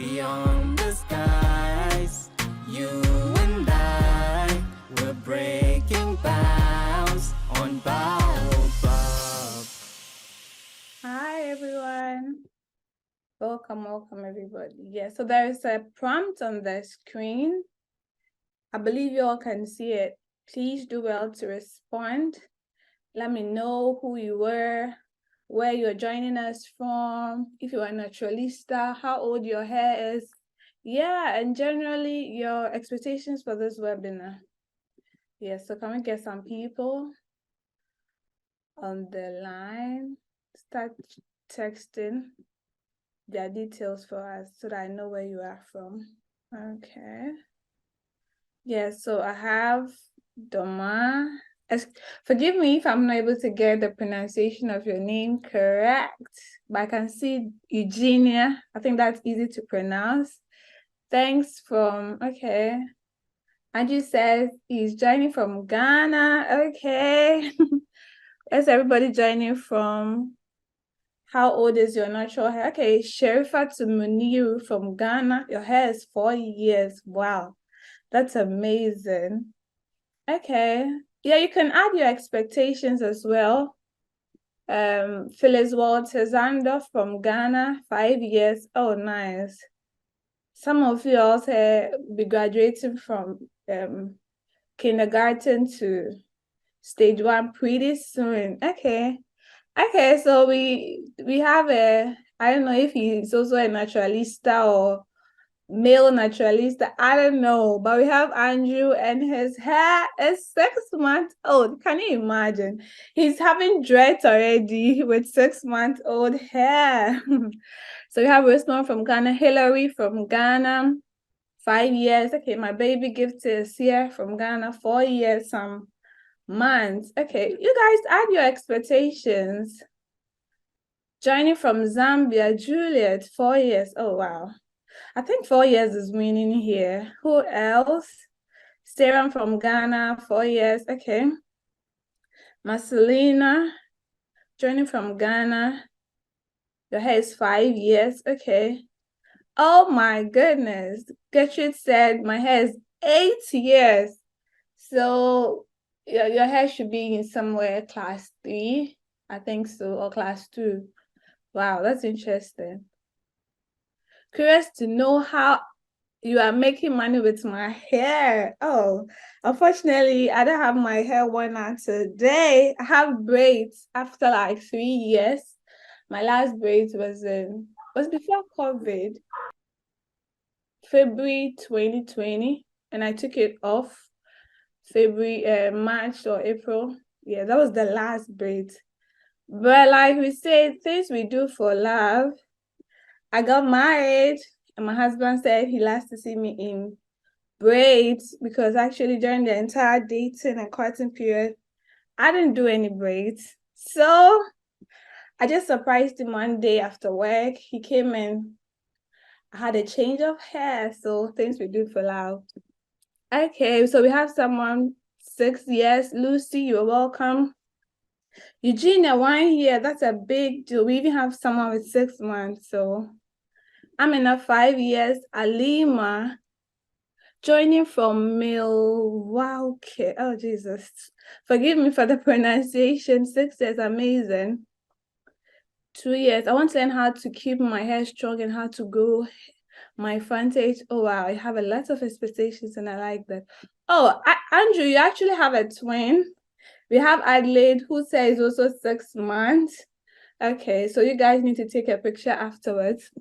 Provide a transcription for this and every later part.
beyond the skies. You and I, we're breaking bounds on Baobab. Hi everyone. Welcome everybody. Yeah, so there is a prompt on the screen. I believe you all can see it. Please do well to respond. Let me know who you were, where you're joining us from, if you're a naturalista, how old your hair is. Yeah, and generally your expectations for this webinar. Yeah, so can we get some people on the line? Start texting their details for us so that I know where you are from. Okay. Yeah, so I have Doma. Forgive me if I'm not able to get the pronunciation of your name correct, but I can see Eugenia. I think that's easy to pronounce. Thanks from, okay. Andrew says he's joining from Ghana. Okay. Is everybody joining from? How old is your natural hair? Okay, Sherifa to Muniru from Ghana. Your hair is 4 years. Wow, that's amazing. Okay, yeah, you can add your expectations as well. Phyllis Walter from Ghana, 5 years. Oh, nice. Some of you also be graduating from kindergarten to stage 1 pretty soon. Okay, so we have I don't know if he's also a naturalista or male naturalista. I don't know, but we have Andrew and his hair is 6 months old. Can you imagine? He's having dreads already with 6-month-old hair. So we have Rosemont from Ghana, Hillary from Ghana, 5 years. Okay, my baby gift is here from Ghana, 4 years, some months. Okay, you guys add your expectations. Joining from Zambia, Juliet, 4 years. Oh, wow. I think 4 years is winning here. Who else? Sarah from Ghana, 4 years. Okay. Marcelina, joining from Ghana. Your hair is 5 years. Okay. Oh, my goodness. Gertrude said my hair is 8 years. So your hair should be in somewhere class 3, I think so, or class 2. Wow, that's interesting. Curious to know how you are making money with my hair. Oh, unfortunately, I don't have my hair worn out today. I have braids after like 3 years. My last braid was before COVID, February 2020, and I took it off February, March or April. Yeah, that was the last braid. But like we say, things we do for love. I got married, and my husband said he likes to see me in braids because actually during the entire dating and courting period, I didn't do any braids. So I just surprised him one day after work. He came in. I had a change of hair. So things we do for love. Okay, so we have someone 6 years. Lucy, you're welcome. Eugenia, 1 year. That's a big deal. We even have someone with 6 months. So I'm in a 5 years. Alima, joining from Milwaukee. Oh, Jesus. Forgive me for the pronunciation. 6 years, amazing. 2 years. I want to learn how to keep my hair strong and how to grow my frontage. Oh, wow. I have a lot of expectations and I like that. Oh, Andrew, you actually have a twin. We have Adelaide, who says also 6 months. Okay, so you guys need to take a picture afterwards.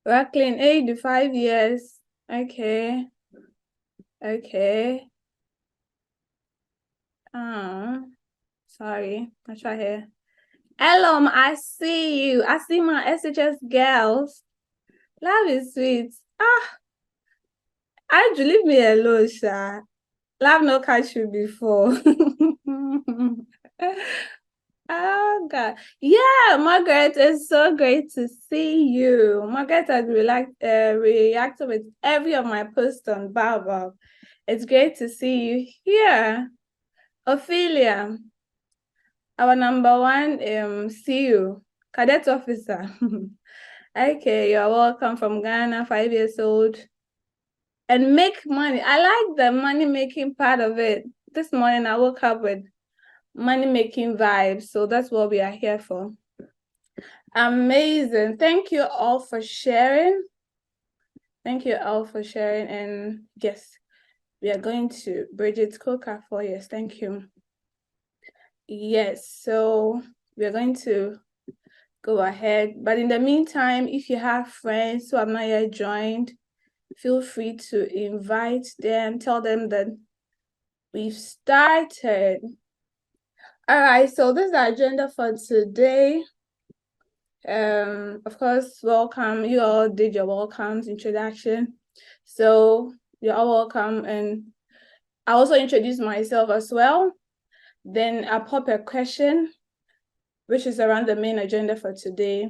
Racklin, 85 years. Okay. Sorry. I try here. Elom, I see you. I see my SHS girls. Love is sweet. Andrew, leave me alone, Sha. Love no catch you before. Oh God. Yeah, Margaret, it's so great to see you. Margaret has reacted with every of my posts on Baobab. It's great to see you here. Ophelia, our number 1 CU, cadet officer. Okay, you're welcome from Ghana, 5 years old. And make money. I like the money making part of it. This morning I woke up with money making vibes. So that's what we are here for. Amazing. Thank you all for sharing. Thank you all for sharing. And yes, we are going to Bridget's Coca for yes. Thank you. Yes, so we are going to go ahead. But in the meantime, if you have friends who have not yet joined, feel free to invite them, tell them that we've started. All right, so this is the agenda for today. Of course, welcome. You all did your welcomes introduction. So you're all welcome. And I also introduce myself as well. Then I'll pop a question, which is around the main agenda for today.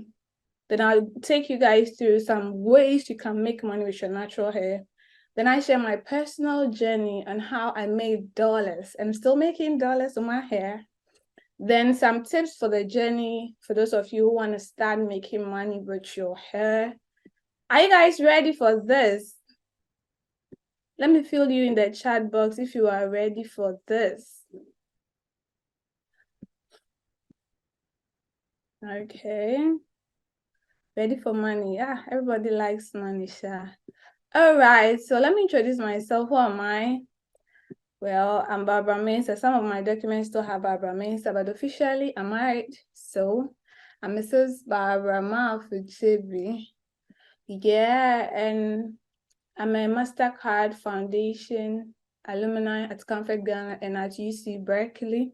Then I'll take you guys through some ways you can make money with your natural hair. Then I share my personal journey on how I made dollars and still making dollars on my hair. Then some tips for the journey for those of you who want to start making money with your hair. Are you guys ready for this? Let me fill you in the chat box if you are ready for this. Okay. Ready for money. Yeah, everybody likes money, Sha. All right, so let me introduce myself. Who am I? Well, I'm Barbara Mensah. Some of my documents still have Barbara Mensah, but officially I'm married. So I'm Mrs. Barbara Mensah. Yeah, and I'm a MasterCard Foundation alumni at Comfort Ghana and at UC Berkeley.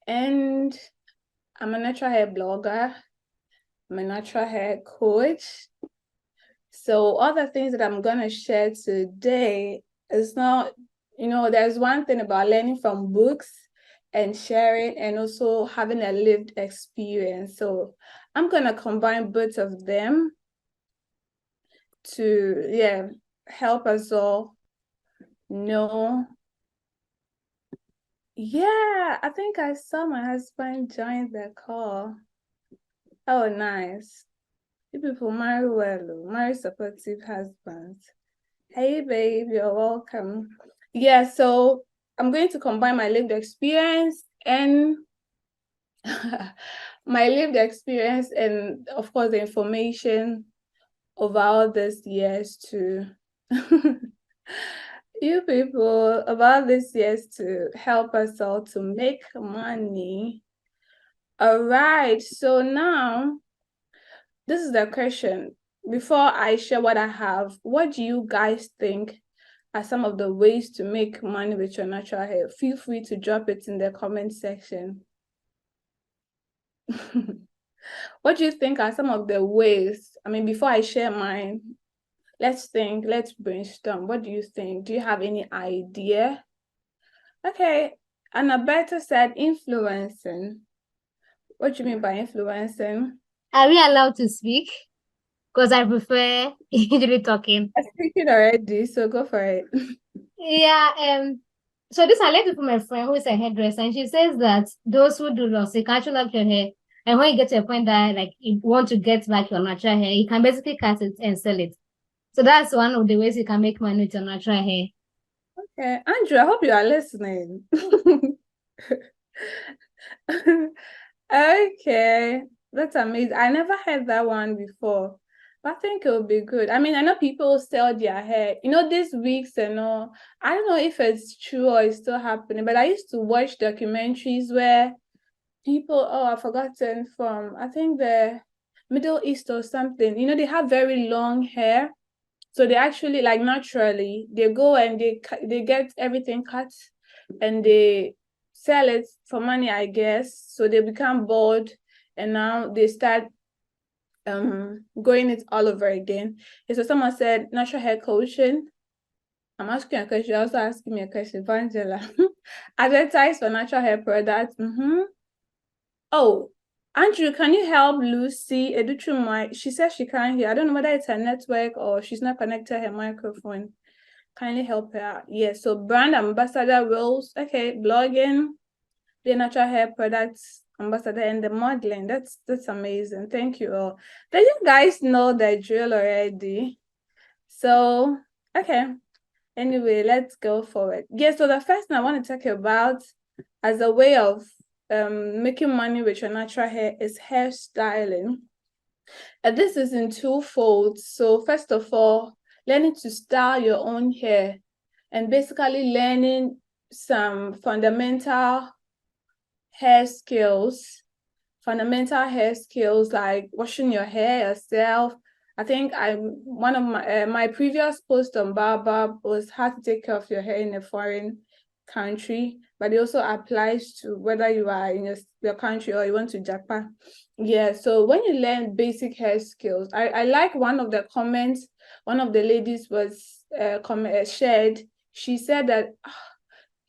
And I'm a natural hair blogger. I'm a natural hair coach. So all the things that I'm going to share today is not, there's one thing about learning from books and sharing and also having a lived experience. So I'm going to combine both of them to, help us all know. Yeah, I think I saw my husband join the call. Oh, nice. You people marry well, marry supportive husbands. Hey, babe, you're welcome. Yeah, so I'm going to combine my lived experience and of course, the information of all these years to you people about these years to help us all to make money. All right, so now this is the question. Before I share what I have, what do you guys think are some of the ways to make money with your natural hair? Feel free to drop it in the comment section. What do you think are some of the ways? I mean, before I share mine, let's think, let's brainstorm. What do you think? Do you have any idea? Okay, Annabetta said influencing. What do you mean by influencing? Are we allowed to speak? Because I prefer usually talking. I'm speaking already, so go for it. Yeah, so this I learned it from my friend who is a hairdresser, and she says that those who do loss, they can actually like your hair. And when you get to a point that like you want to get back your natural hair, you can basically cut it and sell it. So that's one of the ways you can make money with your natural hair. Okay, Andrew, I hope you are listening. Okay, that's amazing. I never heard that one before. But I think it would be good. I mean, I know people sell their hair. These weeks and all. I don't know if it's true or it's still happening, but I used to watch documentaries where people, I've forgotten from, I think the Middle East or something, they have very long hair. So they actually, like, naturally, they go and they get everything cut and they sell it for money, I guess. So they become bald and now they start growing it all over again. And so someone said natural hair coaching. I'm asking a question. You're also asking me a question, Angela. Advertise for natural hair products. Oh, Andrew, can you help Lucy Educhumai? She says she can't hear. I don't know whether it's her network or she's not connected her microphone. Kindly help her out. Yes, so brand ambassador roles. Okay, blogging, the natural hair products ambassador and the modeling. That's amazing. Thank you all. Then you guys know the drill already. So, okay. Anyway, let's go forward. Yeah, so the first thing I want to talk about as a way of making money with your natural hair is hairstyling. And this is in two folds. So first of all, learning to style your own hair and basically learning some fundamental hair skills like washing your hair yourself. I think one of my previous post on Baobab was how to take care of your hair in a foreign country, but it also applies to whether you are in your country or you want to Japan. Yeah, so when you learn basic hair skills, I like one of the comments one of the ladies was shared. She said that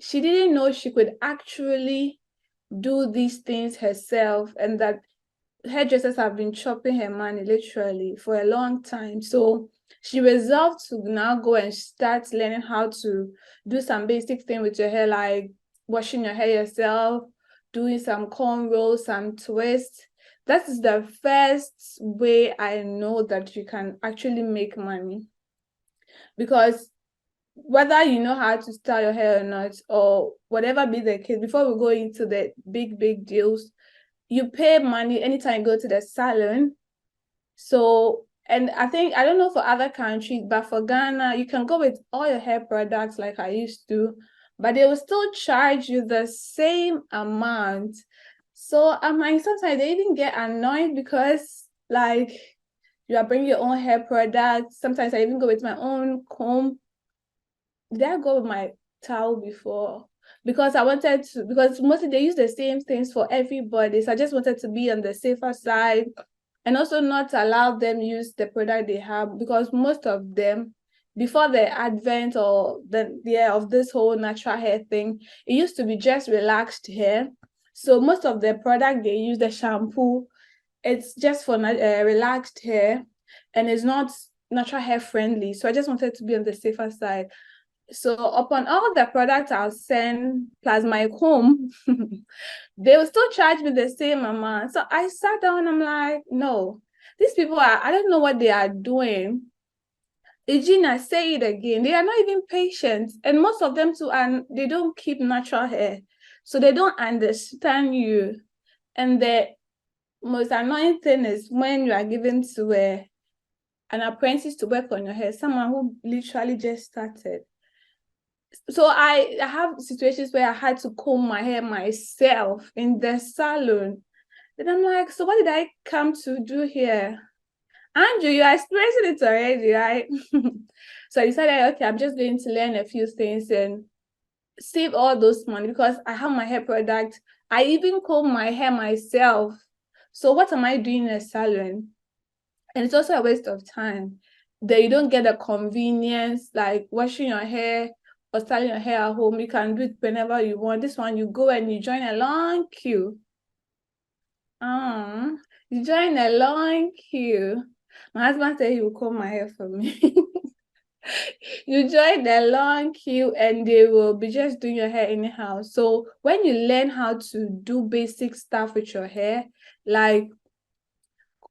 she didn't know she could actually do these things herself, and that hairdressers have been chopping her money literally for a long time. So she resolved to now go and start learning how to do some basic thing with your hair, like washing your hair yourself, doing some cornrows, some twists. That is the first way I know that you can actually make money, because whether you know how to style your hair or not, or whatever be the case, before we go into the big deals, you pay money anytime you go to the salon. So, and I don't know for other countries, but for Ghana, you can go with all your hair products like I used to, but they will still charge you the same amount. So sometimes they even get annoyed because like you are bringing your own hair products. Sometimes I even go with my own comb. Did I go with my towel before? Because I wanted to, because mostly they use the same things for everybody. So I just wanted to be on the safer side and also not allow them use the product they have, because most of them, before the advent or the of this whole natural hair thing, it used to be just relaxed hair. So most of the product they use, the shampoo, it's just for relaxed hair and it's not natural hair friendly. So I just wanted to be on the safer side. So upon all the products I'll send plus my comb, they will still charge me the same amount. So I sat down and I'm like, no, these people I don't know what they are doing. Regina, say it again. They are not even patient. And most of them too, and they don't keep natural hair. So they don't understand you. And the most annoying thing is when you are given to an apprentice to work on your hair, someone who literally just started. So I have situations where I had to comb my hair myself in the salon. Then I'm like, so what did I come to do here? Andrew, you are experiencing it already, right? So I decided, okay, I'm just going to learn a few things and save all those money, because I have my hair product. I even comb my hair myself. So what am I doing in a salon? And it's also a waste of time. That you don't get the convenience like washing your hair or styling your hair at home. You can do it whenever you want. This one, you go and you join a long queue. You join a long queue. My husband said he will comb my hair for me. You join the long queue and they will be just doing your hair anyhow. So when you learn how to do basic stuff with your hair, like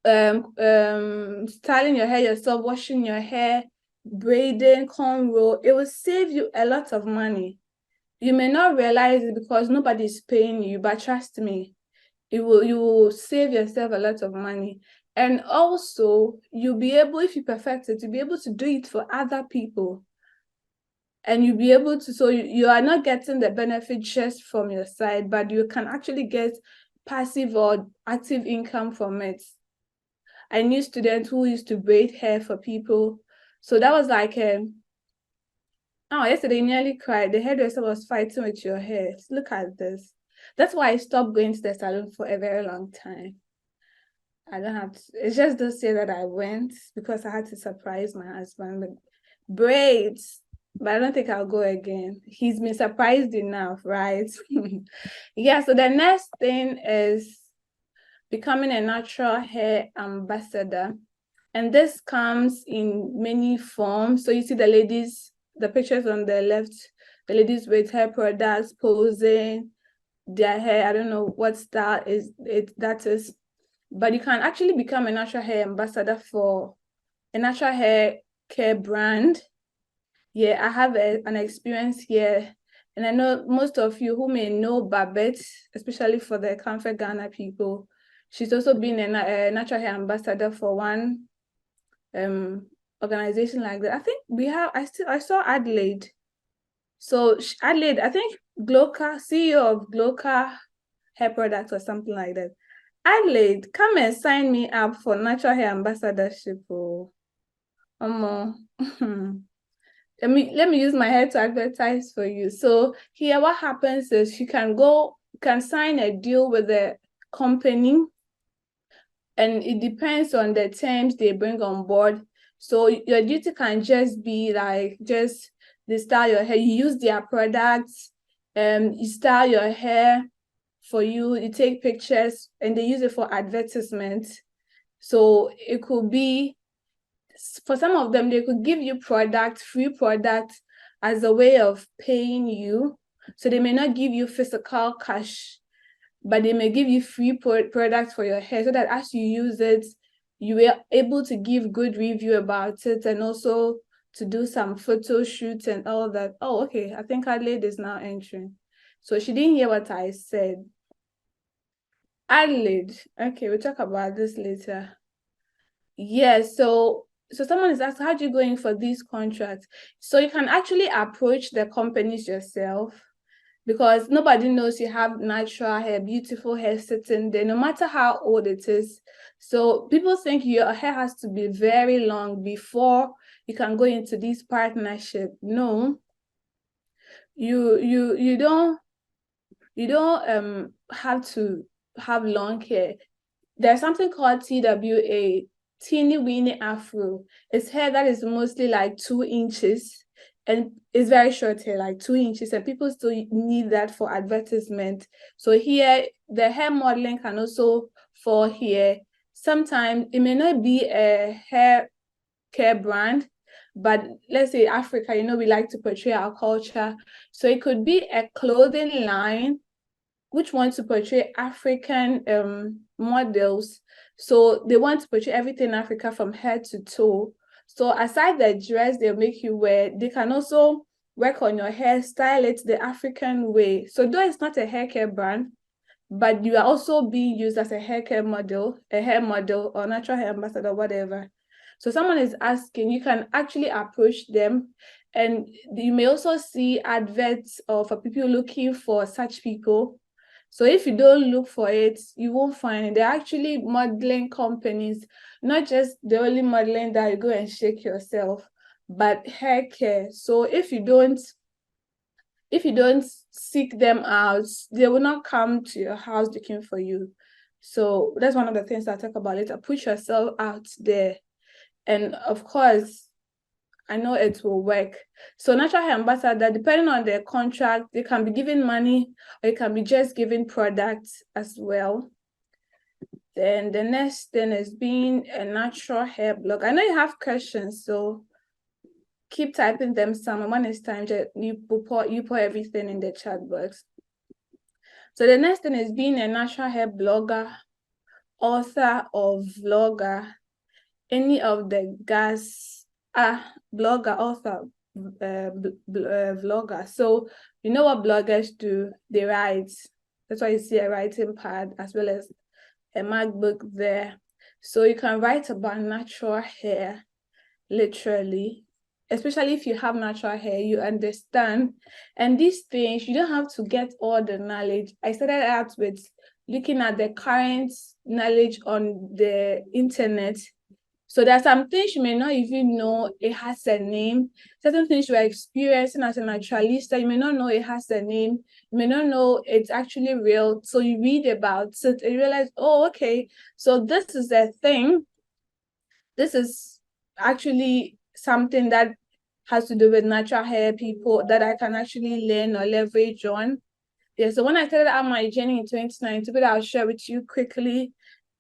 styling your hair yourself, washing your hair, braiding, cornrow, it will save you a lot of money. You may not realize it because nobody's paying you, but trust me, you will save yourself a lot of money. And also you'll be able, if you perfect it, you'll be able to do it for other people. And you'll be able to, so you are not getting the benefit just from your side, but you can actually get passive or active income from it. I knew students who used to braid hair for people. So that was like, yesterday you nearly cried. The hairdresser was fighting with your hair. Look at this. That's why I stopped going to the salon for a very long time. I don't have to, it's just this year that I went because I had to surprise my husband with braids, but I don't think I'll go again. He's been surprised enough, right? Yeah, so the next thing is becoming a natural hair ambassador. And this comes in many forms. So you see the ladies, the pictures on the left, the ladies with hair products posing. their hair. I don't know what style that is, but you can actually become a natural hair ambassador for a natural hair care brand. Yeah, I have an experience here, and I know most of you who may know Babette, especially for the Comfort Ghana people. She's also been a natural hair ambassador for one organization like that. I think I saw Adelaide. So Adelaide, I think Gloca, CEO of Gloca Hair Products or something like that. Adelaide, come and sign me up for natural hair ambassadorship. Oh, let me use my hair to advertise for you. So here what happens is you can sign a deal with the company, and it depends on the terms they bring on board. So your duty can just be like just they style your hair, you use their products, you style your hair for you, you take pictures, and they use it for advertisement. So it could be, for some of them, they could give you free product as a way of paying you. So they may not give you physical cash, but they may give you free products for your hair, so that as you use it, you are able to give good review about it, and also to do some photo shoots and all that. Oh, okay. I think Adelaide is now entering. So she didn't hear what I said. Adelaide. Okay, we'll talk about this later. Yeah, so someone is asking, how do you go in for these contracts? So you can actually approach the companies yourself, because nobody knows you have natural hair, beautiful hair sitting there, no matter how old it is. So people think your hair has to be very long before you can go into this partnership. No, you don't have to have long hair. There's something called TWA, teeny weeny afro. It's hair that is mostly like 2 inches, and it's very short hair, like 2 inches, and people still need that for advertisement. So here, the hair modeling can also fall here. Sometimes it may not be a hair care brand, but let's say Africa, we like to portray our culture. So it could be a clothing line which want to portray African models. So they want to portray everything in Africa from head to toe. So aside the dress they'll make you wear, they can also work on your hair, style it the African way. So though it's not a hair care brand, but you are also being used as a hair model, or natural hair ambassador, whatever. So someone is asking, you can actually approach them, and you may also see adverts for people looking for such people. So if you don't look for it, you won't find it. They're actually modeling companies, not just the only modeling that you go and shake yourself, but hair care. So if you don't seek them out, they will not come to your house looking for you. So that's one of the things I talk about later. Put yourself out there. And of course, I know it will work. So natural hair ambassador, depending on their contract, they can be giving money, or it can be just giving products as well. Then the next thing is being a natural hair blog. I know you have questions, so keep typing them some. When it's time, you put everything in the chat box. So the next thing is being a natural hair blogger, author, or vlogger. Any of the guys blogger, author, vlogger. So you know what bloggers do? They write. That's why you see a writing pad as well as a MacBook there. So you can write about natural hair, literally. Especially if you have natural hair, you understand. And these things, you don't have to get all the knowledge. I started out with looking at the current knowledge on the internet. So there are some things you may not even know it has a name. Certain things you are experiencing as a naturalista, you may not know it has a name. You may not know it's actually real. So you read about it and you realize, oh, okay, so this is a thing. This is actually something that has to do with natural hair people that I can actually learn or leverage on. Yeah, so when I started out my journey in 2019, but I'll share with you quickly.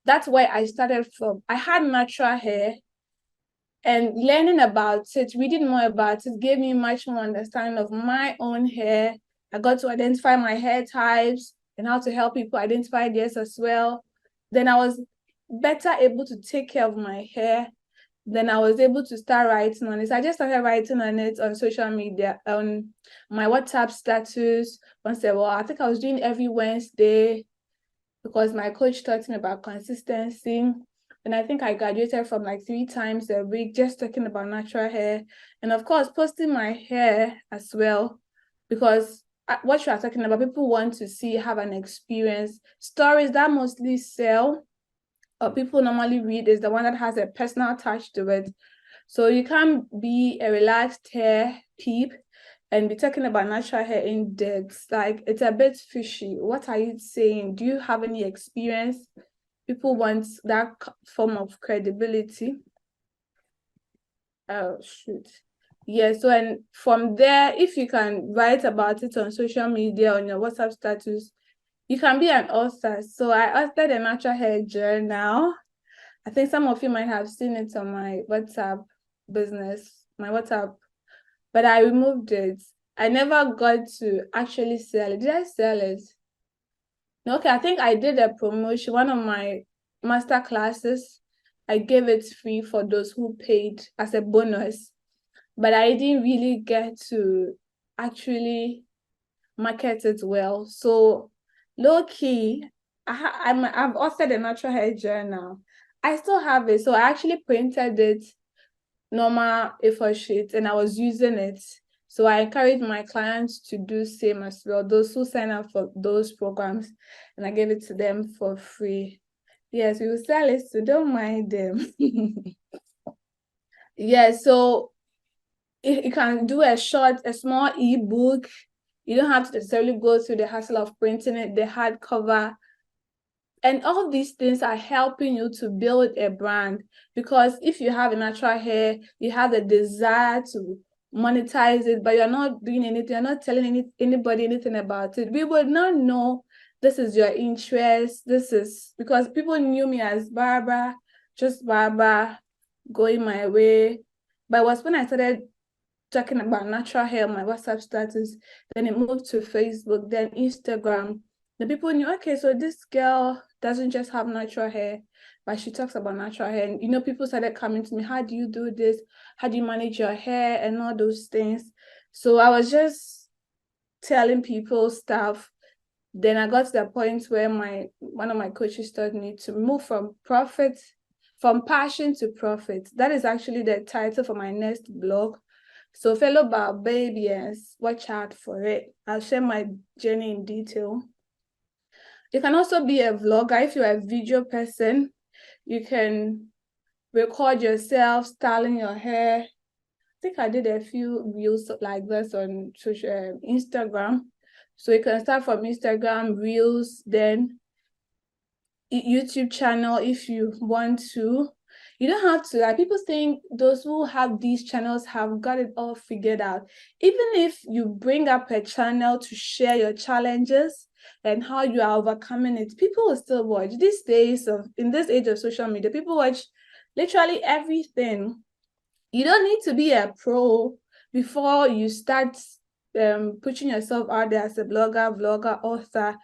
That's where I started from. I had natural hair, and learning about it, reading more about it, gave me much more understanding of my own hair. I got to identify my hair types, and how to help people identify theirs as well. Then I was better able to take care of my hair. Then I was able to start writing on it. So I just started writing on it on social media, on my WhatsApp status. Once a while, I think I was doing every Wednesday because my coach taught me about consistency. And I think I graduated from like 3 times a week, just talking about natural hair. And of course, posting my hair as well, because what you are talking about, people want to see, have an experience. Stories that mostly sell, or people normally read, is the one that has a personal touch to it. So you can't be a relaxed hair peep and be talking about natural hair in depth. Like, it's a bit fishy. What are you saying? Do you have any experience? People want that form of credibility. Oh, shoot. Yeah, so and from there, if you can write about it on social media, on your WhatsApp status, you can be an author. So I authored a natural hair journal. I think some of you might have seen it on my WhatsApp business, my WhatsApp, but I removed it. I never got to actually sell it. Did I sell it? No, okay, I think I did a promotion, one of my master classes. I gave it free for those who paid as a bonus, but I didn't really get to actually market it well. So low key, I've authored a natural hair journal. I still have it. So I actually printed it, normal A4 sheet, and I was using it. So I encourage my clients to do same as well, those who sign up for those programs, and I gave it to them for free. Yes, we will sell it, so don't mind them. Yeah, so you can do a small ebook. You don't have to necessarily go through the hassle of printing it, the hardcover. And all these things are helping you to build a brand, because if you have a natural hair, you have the desire to monetize it, but you're not doing anything, you're not telling anybody anything about it. We would not know this is your interest. This is because people knew me as Barbara, just Barbara, going my way. But it was when I started talking about natural hair on my WhatsApp status, then it moved to Facebook, then Instagram. The people knew, okay, so this girl doesn't just have natural hair, but she talks about natural hair. And, people started coming to me, how do you do this? How do you manage your hair and all those things? So I was just telling people stuff. Then I got to the point where one of my coaches taught me to move from passion to profit. That is actually the title for my next blog. So fellow Baobabians, watch out for it. I'll share my journey in detail. You can also be a vlogger. If you're a video person, you can record yourself styling your hair. I think I did a few reels like this on Instagram. So you can start from Instagram, reels, then YouTube channel if you want to. You don't have to, like, people think those who have these channels have got it all figured out. Even if you bring up a channel to share your challenges and how you are overcoming it, people will still watch. These days, in this age of social media, people watch literally everything. You don't need to be a pro before you start pushing yourself out there as a blogger, vlogger, author.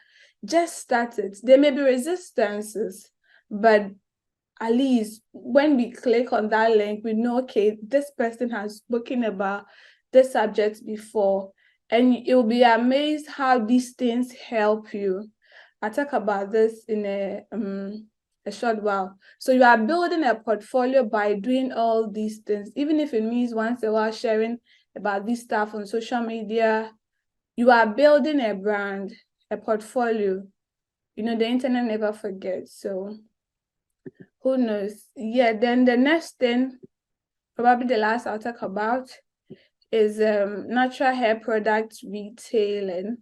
Just start it. There may be resistances, but at least when we click on that link, we know, okay, this person has spoken about this subject before, and you'll be amazed how these things help you. I'll talk about this in a short while. So you are building a portfolio by doing all these things, even if it means once a while sharing about this stuff on social media. You are building a brand, a portfolio. The internet never forgets. So who knows? Yeah, then the next thing, probably the last I'll talk about, is natural hair products retailing.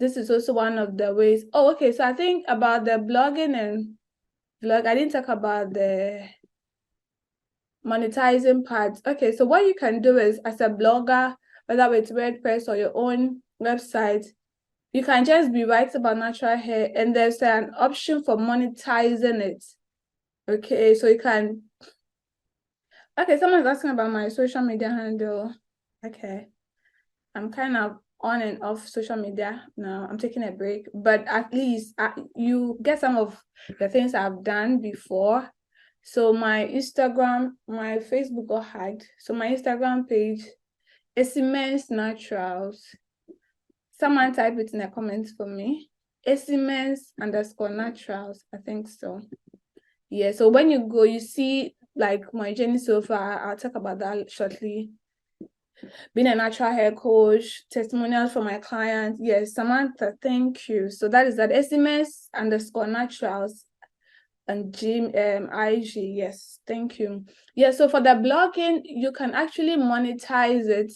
This is also one of the ways. Oh, okay. So I think about the blogging and vlog, I didn't talk about the monetizing part. Okay, so what you can do is, as a blogger, whether it's WordPress or your own website, you can just be writing about natural hair, and there's an option for monetizing it. Okay, so you can. Okay, someone's asking about my social media handle. Okay, I'm kind of on and off social media now. I'm taking a break, but at least you get some of the things I've done before. So my Instagram, my Facebook got hacked. So my Instagram page is Immense Naturals. Someone type it in the comments for me. Immense_naturals. I think so. Yeah, so when you go, you see like my journey so far. I'll talk about that shortly. Being a natural hair coach, testimonials for my clients. Yes, Samantha, thank you. So that is that SMS_naturals and IG. Yes, thank you. Yeah, so for the blogging, you can actually monetize it.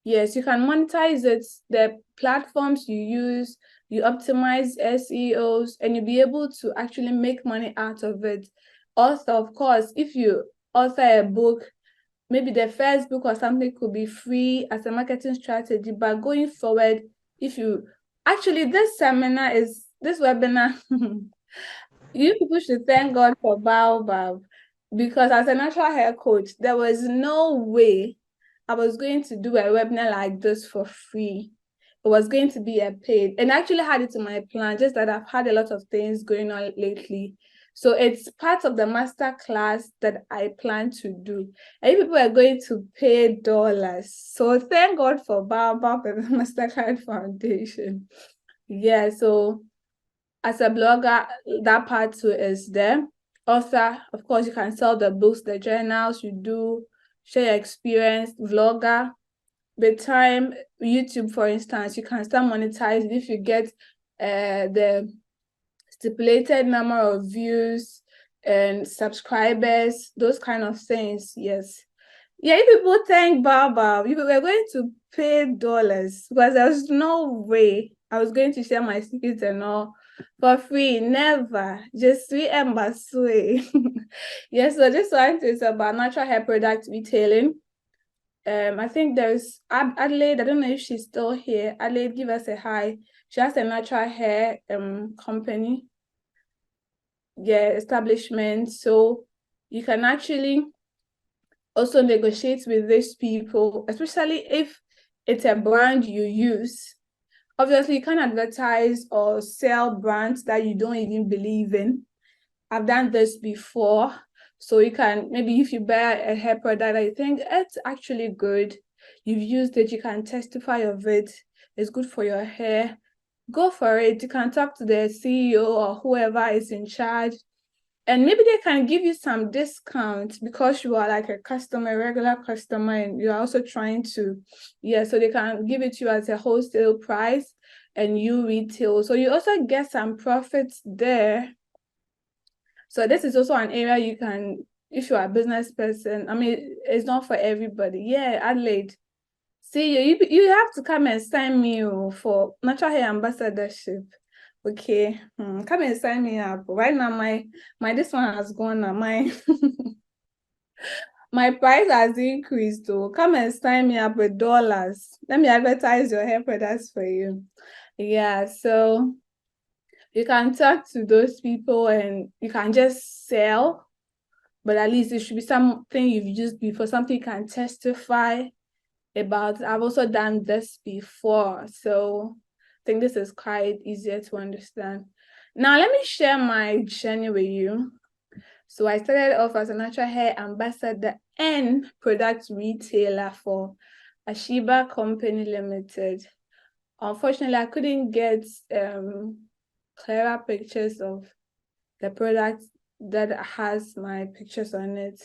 Yes, you can monetize it. The platforms you use, you optimize SEOs, and you'll be able to actually make money out of it. Also, of course, if you author a book, maybe the first book or something could be free as a marketing strategy, but going forward, if you actually this webinar, you people should thank God for Baobab, because as a natural hair coach, there was no way I was going to do a webinar like this for free. It was going to be a paid, and I actually had it in my plan, just that I've had a lot of things going on lately. So it's part of the master class that I plan to do. And you people are going to pay dollars. So thank God for Baobab and the Mastercard Foundation. Yeah, so as a blogger, that part too is there. Author, of course, you can sell the books, the journals you do, share your experience. Vlogger, with time, YouTube, for instance, you can start monetizing if you get the stipulated number of views and subscribers, those kind of things. Yes. Yeah, if people thank Barbara, we were going to pay dollars, because there was no way I was going to share my secrets and all for free. Never. Just sweet and basue. Yes, so this one is about natural hair product retailing. I think there's Adelaide. I don't know if she's still here. Adelaide, give us a hi. She has a natural hair company. Yeah, establishment. So you can actually also negotiate with these people, especially if it's a brand you use. Obviously, you can't advertise or sell brands that you don't even believe in. I've done this before. So you can, maybe if you buy a hair product, I think it's actually good. You've used it, you can testify of it. It's good for your hair. Go for it. You can talk to the CEO or whoever is in charge. And maybe they can give you some discount because you are like a customer, regular customer, and you're also trying to, yeah, so they can give it to you as a wholesale price and you retail. So you also get some profits there. So this is also an area you can, if you're a business person, I mean, it's not for everybody. Yeah, Adelaide. See, you have to come and sign me for natural hair ambassadorship. Okay, come and sign me up. Right now, my this one has gone now. My price has increased. So come and sign me up with dollars. Let me advertise your hair products for you. Yeah, so you can talk to those people and you can just sell, but at least it should be something you've used before, something you can testify about. I've also done this before, so I think this is quite easier to understand. Now, let me share my journey with you. So I started off as a natural hair ambassador and product retailer for Ashiba Company Limited. Unfortunately, I couldn't get clearer pictures of the product that has my pictures on it,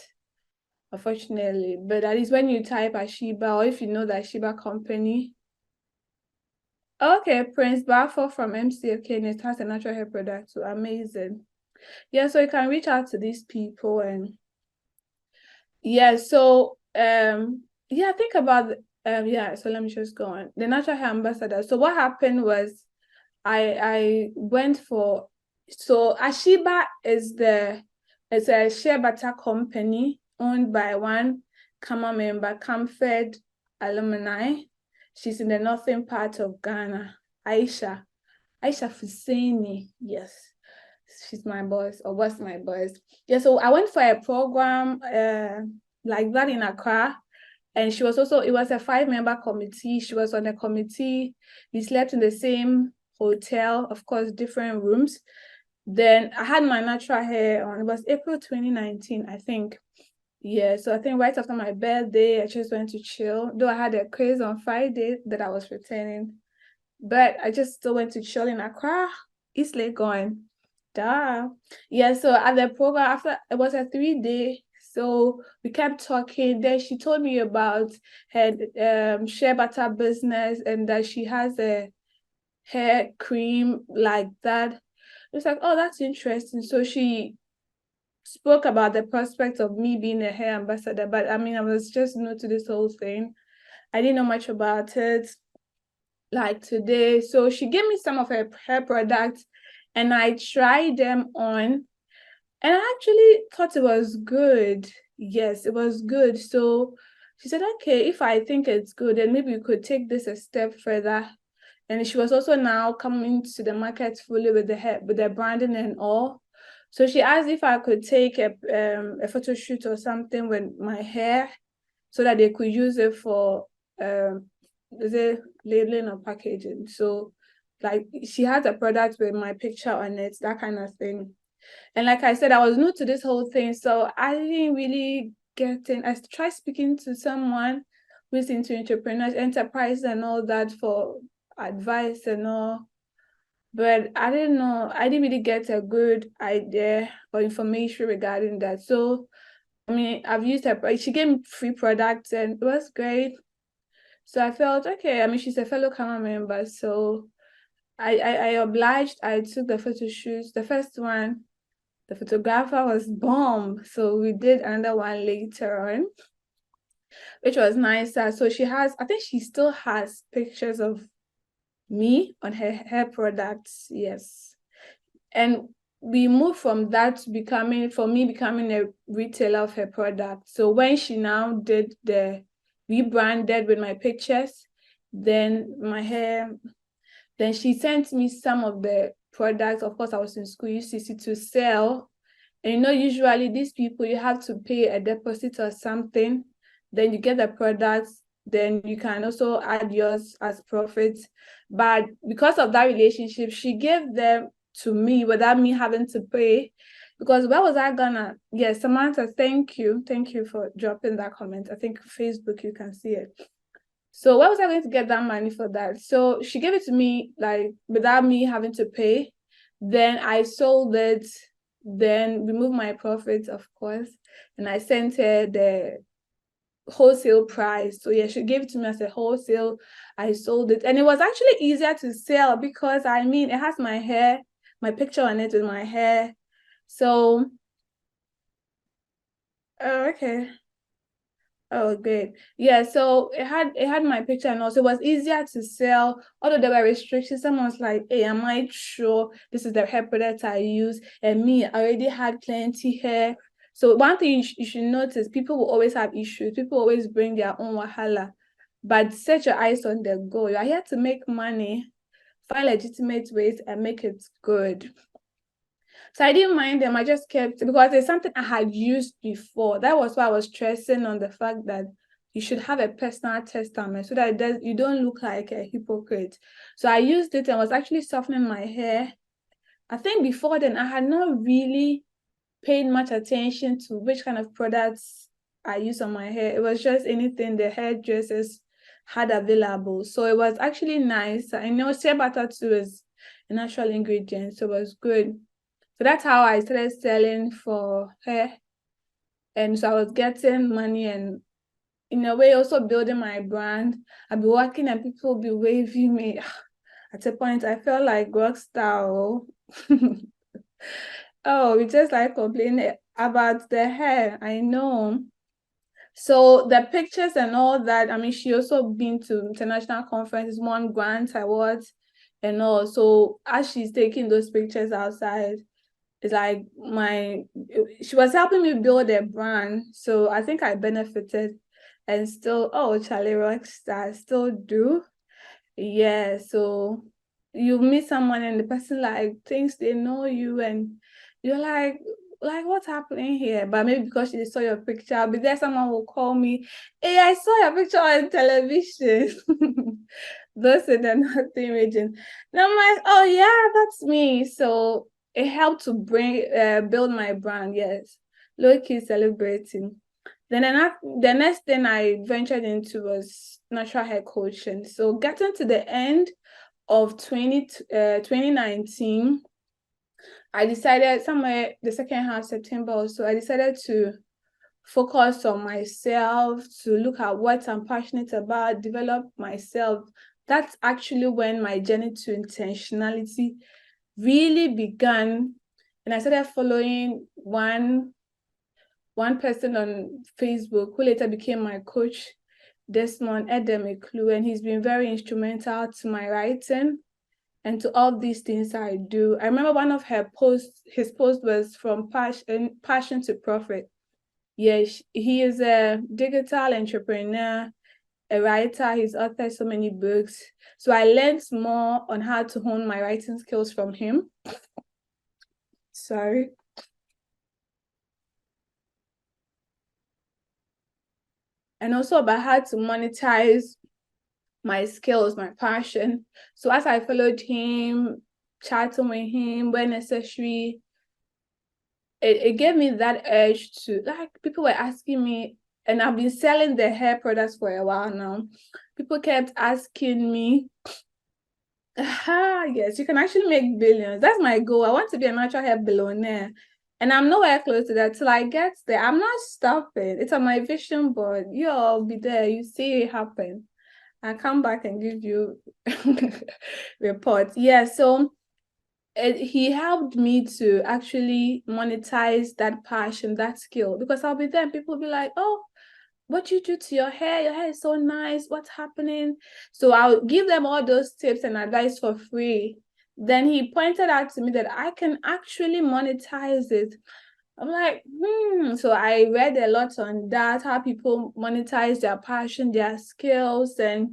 unfortunately. But at least when you type Ashiba, or if you know the Ashiba company. Okay, Prince Bafo from MCFK, and it has a natural hair product, so amazing. Yeah, so you can reach out to these people and yeah, so yeah, think about yeah, so let me just go on. The natural hair ambassador. So what happened was I went for, so Ashiba is it's a shea butter company owned by one Kama member, Camfed alumni. She's in the northern part of Ghana. Aisha Fuseni, yes. She's my boss, or was my boss. Yeah, so I went for a program like that in Accra. And she was also, it was a 5-member committee. She was on the committee. We slept in the same hotel, of course, different rooms. Then I had my natural hair on. It was April 2019, I think. Yeah, so I think right after my birthday, I just went to chill. Though I had a quiz on Friday that I was returning, but I just still went to chill in Accra, East Lake going. Duh. Yeah, so at the program, after it was a 3-day, so we kept talking. Then she told me about her shea butter business and that she has a hair cream like that. It's like, oh, that's interesting. So she spoke about the prospect of me being a hair ambassador, but I mean, I was just new to this whole thing. I didn't know much about it like today. So she gave me some of her hair products and I tried them on and I actually thought it was good. Yes, it was good. So she said, okay, if I think it's good, then maybe we could take this a step further. And she was also now coming to the market fully with the branding and all. So she asked if I could take a photo shoot or something with my hair so that they could use it for is it labeling or packaging. So like she has a product with my picture on it, that kind of thing. And like I said, I was new to this whole thing, so I didn't really get in. I tried speaking to someone who's into entrepreneurs, enterprise and all that for advice and all. But I didn't know, I didn't really get a good idea or information regarding that. So, I mean, I've used her, she gave me free products and it was great. So I felt, okay, I mean, she's a fellow camera member. So I obliged, I took the photo shoots. The first one, the photographer was bomb. So we did another one later on, which was nicer. So she has, I think she still has pictures of me on her hair products. Yes. And we moved from that to becoming a retailer of her product. So when she now did the rebranded with my pictures, then she sent me some of the products. Of course, I was in school, UCC, to sell. And usually these people, you have to pay a deposit or something. Then you get the products. Then you can also add yours as profits. But because of that relationship, she gave them to me without me having to pay. Because where was I gonna? Yes, Samantha, thank you. Thank you for dropping that comment. I think Facebook, you can see it. So where was I going to get that money for that? So she gave it to me like without me having to pay. Then I sold it, then removed my profits, of course, and I sent her the wholesale price. So yeah, she gave it to me as a wholesale. I sold it, and it was actually easier to sell because I mean it has my hair, my picture on it with my hair. So okay. Oh, great. Yeah, so it had my picture and also it was easier to sell, although there were restrictions. Someone was like, hey, am I sure this is the hair product I use? And me, I already had plenty hair. So one thing you should notice, people will always have issues. People always bring their own wahala. But set your eyes on the goal. You are here to make money, find legitimate ways and make it good. So I didn't mind them. I just kept, because it's something I had used before. That was why I was stressing on the fact that you should have a personal testament so that you don't look like a hypocrite. So I used it and was actually softening my hair. I think before then, I had not really paid much attention to which kind of products I use on my hair. It was just anything the hairdressers had available. So it was actually nice. I know shea butter too is a natural ingredient, so it was good. So that's how I started selling for hair. And so I was getting money and in a way also building my brand. I'd be working and people would be waving me. At a point, I felt like rock star. Oh, we just like complaining about the hair. I know. So the pictures and all that, I mean, she also been to international conferences, won grants, awards, and all. So as she's taking those pictures outside, it's like she was helping me build a brand. So I think I benefited and still, oh, Charlie Rockstar, still do. Yeah, so you meet someone and the person like thinks they know you and you're like, like, what's happening here? But maybe because she saw your picture, I'll be there, someone will call me, hey, I saw your picture on television. Those in the nothing region. And I'm like, oh yeah, that's me. So it helped to build my brand, yes. Low-key celebrating. Then the next thing I ventured into was natural hair coaching. So getting to the end of 2019, I decided somewhere the second half of September or so, I decided to focus on myself, to look at what I'm passionate about, develop myself. That's actually when my journey to intentionality really began. And I started following one person on Facebook who later became my coach, Desmond Edemeklu, and he's been very instrumental to my writing and to all these things I do. I remember one of his post was from passion to profit. Yes, he is a digital entrepreneur, a writer. He's authored so many books. So I learned more on how to hone my writing skills from him. Sorry. And also about how to monetize my skills, my passion. So as I followed him, chatting with him when necessary, it gave me that urge to, like, people were asking me, and I've been selling the hair products for a while now. People kept asking me, yes, you can actually make billions. That's my goal. I want to be a natural hair billionaire. And I'm nowhere close to that. Till I get there, I'm not stopping. It's on my vision board. You'll be there. You see it happen. I'll come back and give you reports. Yeah, so he helped me to actually monetize that passion, that skill, because I'll be there and people will be like, oh, what you do to your hair? Your hair is so nice. What's happening? So I'll give them all those tips and advice for free. Then he pointed out to me that I can actually monetize it. I'm like, So I read a lot on that, how people monetize their passion, their skills, and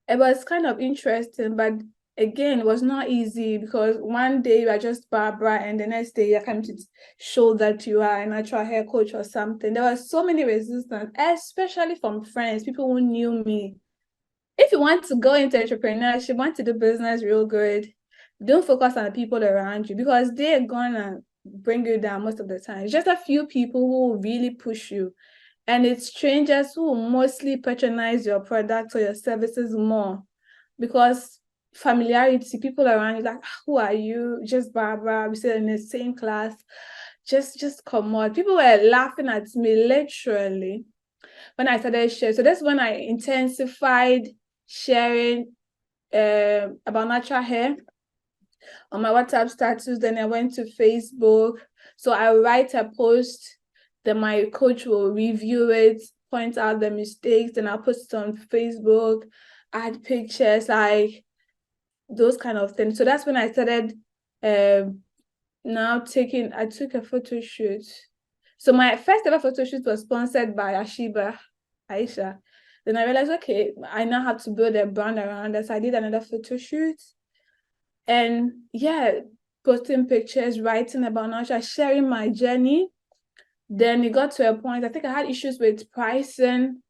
it was kind of interesting, but again, it was not easy because one day you are just Barbara and the next day you're coming to show that you are a natural hair coach or something. There was so many resistance, especially from friends, people who knew me. If you want to go into entrepreneurship, want to do business real good, don't focus on the people around you because they're gonna bring you down most of the time. It's just a few people who will really push you. And it's strangers who will mostly patronize your products or your services more because familiarity, people around you, like, who are you? Just Barbara, we sit in the same class. Just come on. People were laughing at me literally when I started sharing. So that's when I intensified sharing about natural hair on my WhatsApp status. Then I went to Facebook. So I write a post, then my coach will review it, point out the mistakes, then I'll post it on Facebook, add pictures, like those kind of things. So that's when I started I took a photo shoot. So my first ever photo shoot was sponsored by Aisha. Then I realized, okay, I now have to build a brand around us. I did another photo shoot. And yeah, posting pictures, writing about Natasha, sharing my journey. Then it got to a point, I think I had issues with pricing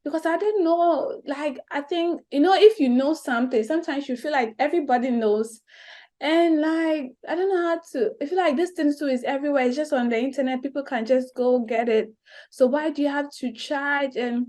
because I didn't know, like, I think, if you know something, sometimes you feel like everybody knows. And like, I don't know how to, I feel like this thing too is everywhere. It's just on the internet. People can just go get it. So why do you have to charge? And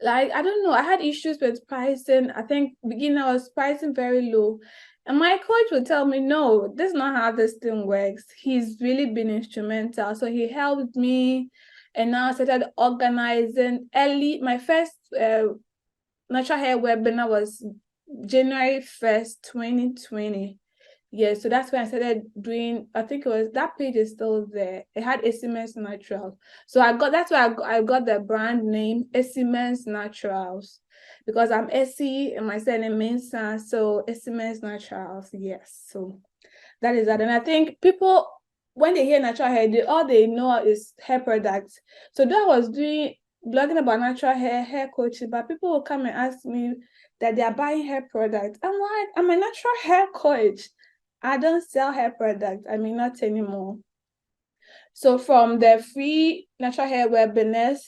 like, I don't know, I had issues with pricing. I think beginning I was pricing very low. And my coach would tell me, no, this is not how this thing works. He's really been instrumental. So he helped me. And now I started organizing early. My first natural hair webinar was January 1st, 2020. Yeah, so that's when I started doing, I think it was, that page is still there. It had Essimens Naturals. So that's why I got the brand name Essimens Naturals because I'm Essie and my surname Mensah, so Essimens Naturals, yes. So that is that. And I think people, when they hear natural hair, all they know is hair products. So though I was blogging about natural hair coaching, but people will come and ask me that they are buying hair products. I'm like, I'm a natural hair coach. I don't sell hair products. I mean, not anymore. So from the free natural hair webinars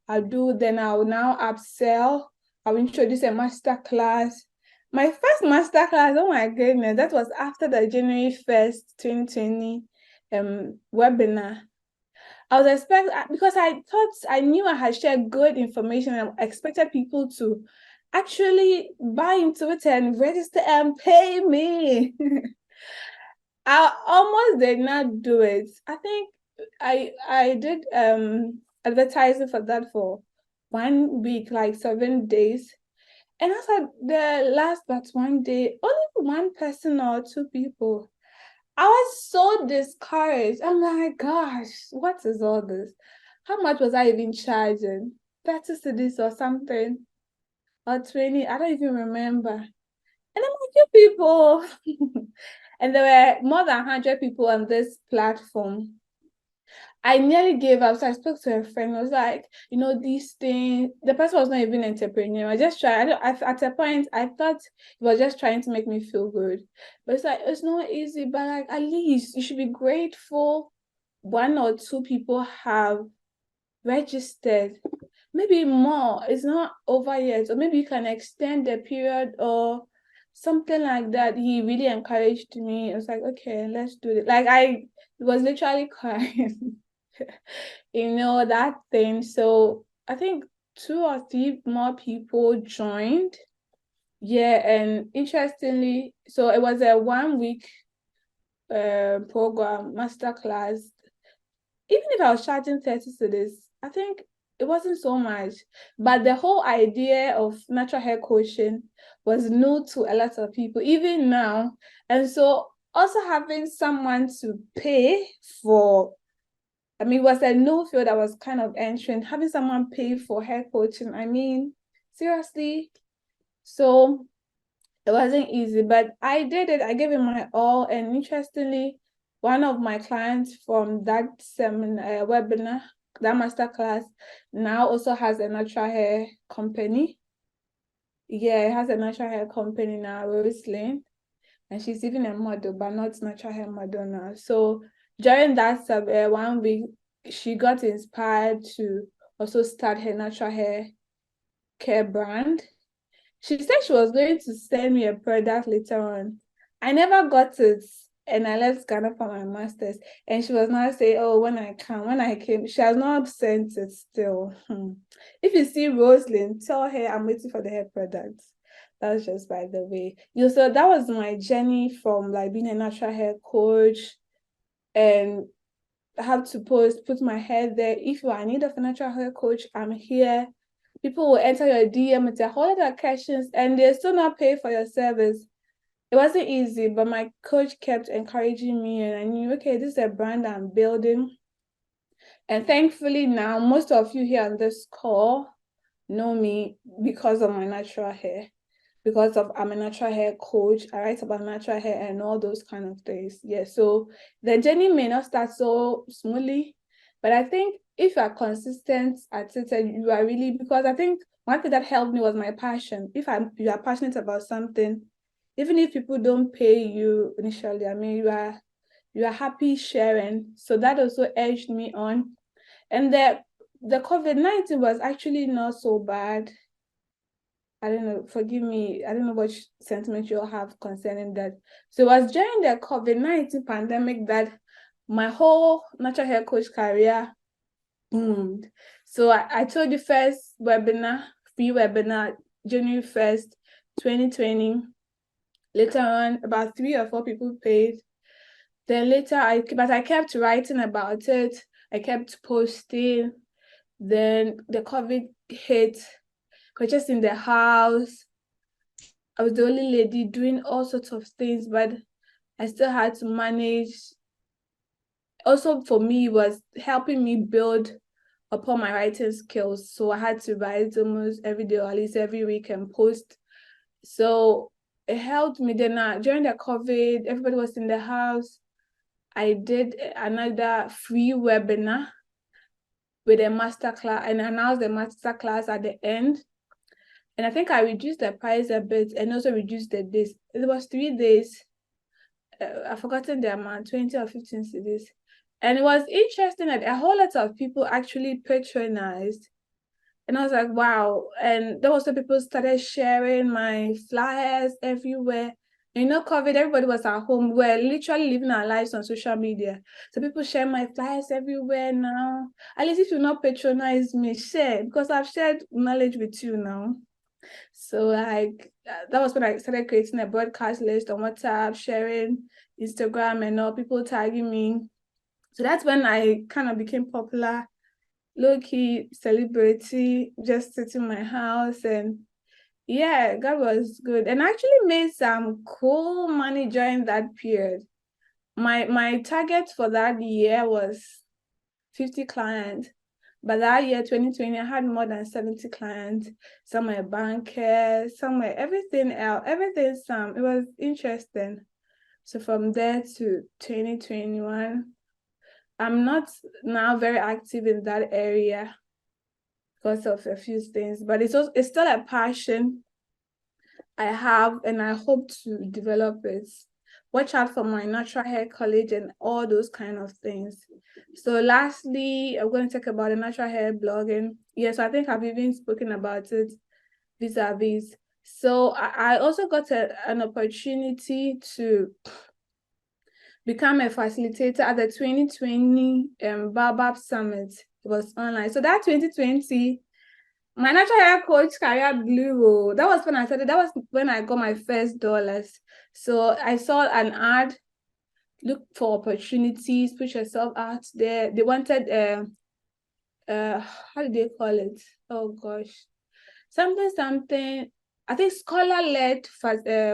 I do, then I'll now upsell. I'll introduce a master class. My first master class, oh my goodness, that was after the January 1st, 2020 webinar. I was expecting, because I knew I had shared good information and I expected people to actually buy into it and register and pay me. I almost did not do it. I think I did advertising for that for 1 week, like 7 days. And I said the last but one day, only one person or two people. I was so discouraged. I'm like, gosh, what is all this? How much was I even charging? 30 cedis or something, or 20, I don't even remember. And I'm like, you people. And there were more than 100 people on this platform. I nearly gave up. So I spoke to a friend. I was like, these things, the person was not even an entrepreneur. I just tried. At a point, I thought he was just trying to make me feel good. But it's like, it's not easy, but like, at least you should be grateful one or two people have registered. Maybe more. It's not over yet. Or maybe you can extend the period or something like that. He really encouraged me. I was like, okay, let's do it. Like, I was literally crying. That thing. So I think 2 or 3 more people joined. Yeah, and interestingly, so it was a 1 week program, masterclass. Even if I was charging 30 cedis, I think it wasn't so much. But the whole idea of natural hair coaching was new to a lot of people, even now. And so also having someone to pay for, I mean, it was a new field that was kind of entering, having someone pay for hair coaching. I mean, seriously. So it wasn't easy, but I did it. I gave it my all. And interestingly, one of my clients from that seminar, webinar, that masterclass, now also has a natural hair company. Yeah, it has a natural hair company now, Roslyn. And she's even a model, but not natural hair model now. So during that 1 week, she got inspired to also start her natural hair care brand. She said she was going to send me a product later on. I never got it, and I left Ghana for my master's. And she was now saying, oh, when I came, she has not sent it still. If you see Rosalind, tell her I'm waiting for the hair products. That's just by the way. So that was my journey from like being a natural hair coach, and I have to put my hair there. If you are in need of a natural hair coach, I'm here. People will enter your DM with a whole lot of questions and they still not pay for your service. It wasn't easy, but my coach kept encouraging me and I knew, okay, this is a brand I'm building. And thankfully now, most of you here on this call know me because of my natural hair. Because of I'm a natural hair coach, I write about natural hair and all those kind of things. Yeah, so the journey may not start so smoothly, but I think if you are consistent at it and you are really, because I think one thing that helped me was my passion. If you are passionate about something, even if people don't pay you initially, I mean you are happy sharing. So that also urged me on. And the COVID-19 was actually not so bad. I don't know, forgive me, I don't know what sentiment you'll have concerning that. So it was during the COVID-19 pandemic that my whole natural hair coach career boomed. So I told you first webinar, free webinar, January 1st, 2020. Later on, about 3 or 4 people paid. Then later, I kept writing about it. I kept posting. Then the COVID hit. I was just in the house. I was the only lady doing all sorts of things, but I still had to manage. Also, for me, it was helping me build upon my writing skills. So I had to write almost every day or at least every week and post. So it helped me. Then during the COVID, everybody was in the house. I did another free webinar with a masterclass and announced the masterclass at the end. And I think I reduced the price a bit and also reduced the days. It was 3 days. I've forgotten the amount, 20 or 15 cedis. And it was interesting that a whole lot of people actually patronized. And I was like, wow. And there was when people started sharing my flyers everywhere. COVID, everybody was at home. We're literally living our lives on social media. So people share my flyers everywhere now. At least if you not patronize me, share, because I've shared knowledge with you now. So like that was when I started creating a broadcast list on WhatsApp, sharing Instagram and all, people tagging me. So that's when I kind of became popular, low-key celebrity, just sitting in my house. And yeah, God was good. And I actually made some cool money during that period. My target for that year was 50 clients. But that year, 2020, I had more than 70 clients. Some were bankers, some were everything else, everything, some. It was interesting. So from there to 2021, I'm not now very active in that area because of a few things, but it's still a passion I have, and I hope to develop it. Watch out for my natural hair college and all those kind of things. So lastly, I'm going to talk about the natural hair blogging. Yes, I think I've even spoken about it vis-a-vis. So I also got an opportunity to become a facilitator at the 2020 Baobab Summit. It was online. So that 2020, my natural hair coach career blew. That was when I started. That was when I got my first dollars. So I saw an ad, look for opportunities, put yourself out there. They wanted how do they call it? Oh gosh, something. I think scholar-led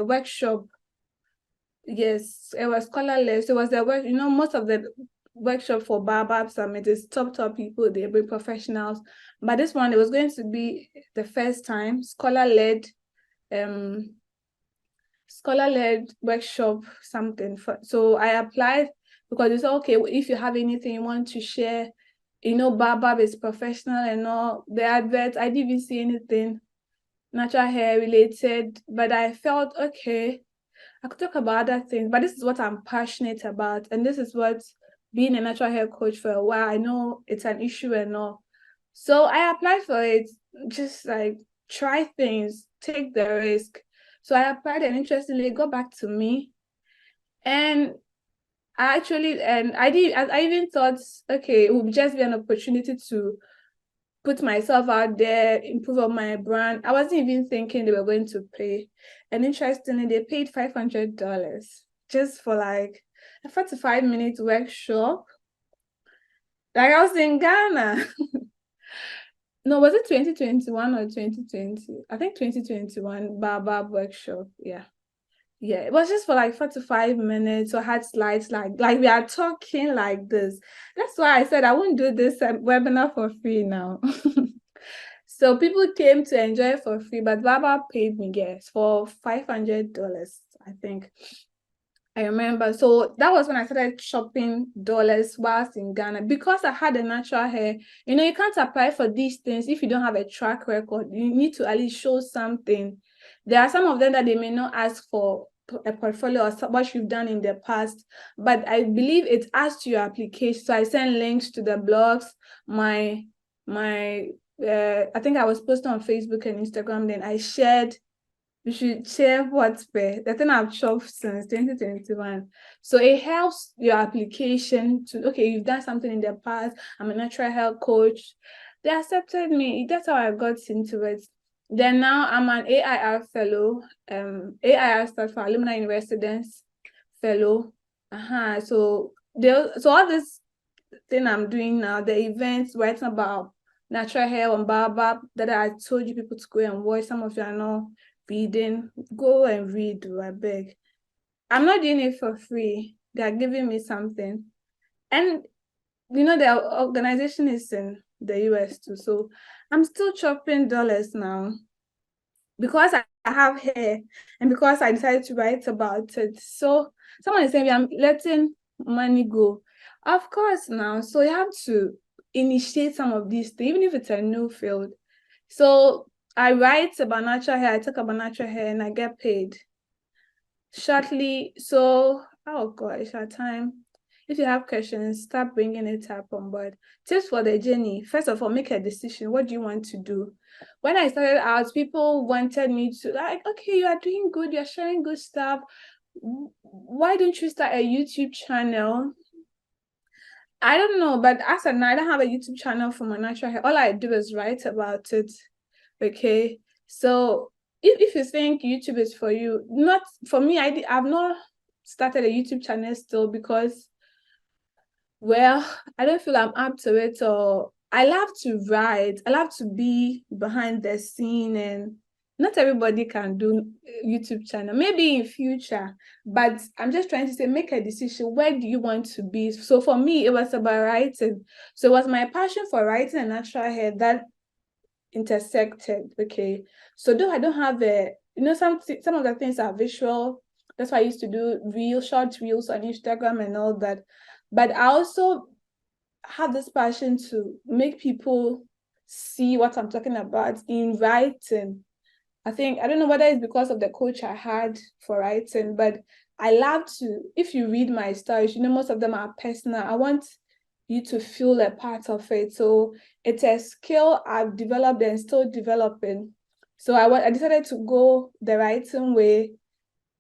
workshop. Yes, it was scholar-led. So it was the work. Most of the workshop for Baobab Summit is top people. They bring professionals. But this one, it was going to be the first time scholar-led workshop something. So I applied because it's okay if you have anything you want to share. Baobab is professional and all. The adverts, I didn't even see anything natural hair related, but I felt okay. I could talk about other things, but this is what I'm passionate about, and this is what being a natural hair coach for a while, I know it's an issue and all. So I applied for it, just like try things, take the risk. So I applied, and interestingly, it got back to me. And I even thought, okay, it would just be an opportunity to put myself out there, improve on my brand. I wasn't even thinking they were going to pay. And interestingly, they paid $500 just for like a 45-minute workshop. Like I was in Ghana. No, was it 2021 or 2020? I think 2021 Baobab workshop. Yeah. Yeah, it was just for like 45 minutes. So I had slides like we are talking like this. That's why I said I won't do this webinar for free now. So people came to enjoy it for free, but Baba paid me, yes, for $500, I think. I remember. So that was when I started shopping dollars whilst in Ghana, because I had a natural hair. You can't apply for these things if you don't have a track record. You need to at least show something. There are some of them that they may not ask for a portfolio or what you've done in the past, but I believe it adds to your application. So I sent links to the blogs, my I think I was posting on Facebook and Instagram. Then I shared. You should share what's fair. The thing I've shopped since 2021. So it helps your application to, okay, you've done something in the past. I'm a natural health coach. They accepted me. That's how I got into it. Then now I'm an AIR fellow. AIR stands for Alumni in Residence Fellow. So all this thing I'm doing now, the events, writing about natural hair on Baobab that I told you people to go and watch. Some of you are not reading. Go and read, I beg. I'm not doing it for free. They are giving me something. And the organization is in the US too. So I'm still chopping dollars now because I have hair and because I decided to write about it. So someone is saying I'm letting money go. Of course now. So you have to initiate some of these things, even if it's a new field. So I write about natural hair, I talk about natural hair, and I get paid shortly. So Oh gosh, our time. If you have questions, start bringing it up on board. Tips for the journey. First of all, make a decision. What do you want to do? When I started out, people wanted me to, like, okay, you are doing good, you're sharing good stuff. Why don't you start a YouTube channel? I don't know, but as of now, I don't have a YouTube channel for my natural hair. All I do is write about it. Okay. So if you think YouTube is for you, not for me, I've not started a YouTube channel still because, well, I don't feel I'm up to it, or I love to write. I love to be behind the scene, and not everybody can do YouTube channel. Maybe in future, but I'm just trying to say, make a decision. Where do you want to be? So for me, it was about writing. So it was my passion for writing and natural hair that intersected. Okay. So though I don't have some of the things are visual. That's why I used to do short reels on Instagram and all that. But I also have this passion to make people see what I'm talking about in writing. I don't know whether it's because of the coach I had for writing, but I love to, if you read my stories, most of them are personal. I want you to feel a part of it. So it's a skill I've developed and still developing. So I decided to go the writing way,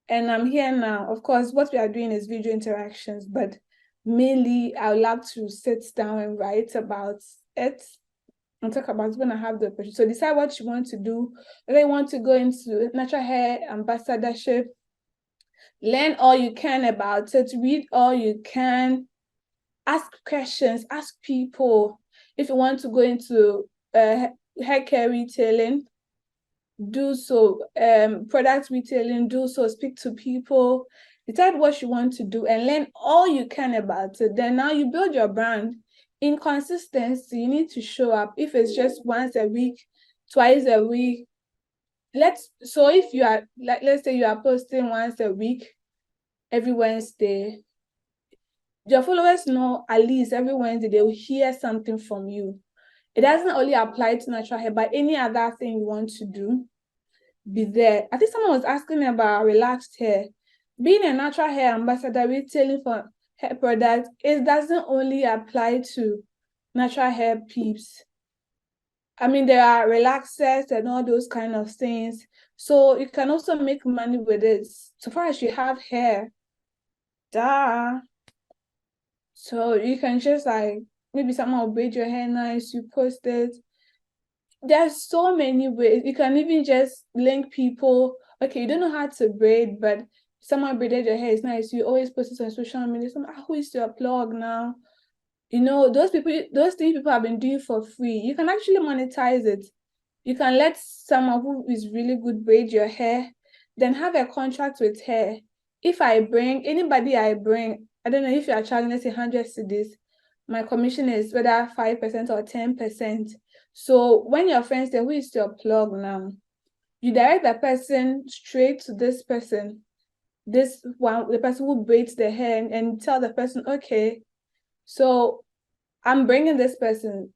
and I'm here now. Of course, what we are doing is video interactions, but mainly I would love to sit down and write about it and talk about it when I have the opportunity. So decide what you want to do. Whether you want to go into natural hair ambassadorship, learn all you can about it, read all you can, ask questions, ask people. If you want to go into hair care retailing, do so. Product retailing, do so. Speak to people, decide what you want to do, and learn all you can about it. Then now you build your brand. In consistency, you need to show up. If it's just once a week, twice a week, so if you are, like, let's say you are posting once a week, every Wednesday, your followers know at least every Wednesday they will hear something from you. It doesn't only apply to natural hair, but any other thing you want to do, be there. I think someone was asking me about relaxed hair. Being a natural hair ambassador, retailing for hair products, it doesn't only apply to natural hair peeps. I mean, there are relaxers and all those kind of things. So you can also make money with it. So far as you have hair, duh. So you can just maybe someone will braid your hair nice, you post it. There's so many ways. You can even just link people. Okay, you don't know how to braid, but someone braided your hair, it's nice. You always post it on social media. Who is your plug now? Those things people have been doing for free. You can actually monetize it. You can let someone who is really good braid your hair, then have a contract with her. If I bring anybody, I don't know if you are charging, let's say 100 cedis, my commission is whether 5% or 10%. So when your friends say, who is your plug now? You direct the person straight to this person, this one, the person who braids the hair, and tell the person, okay, so I'm bringing this person,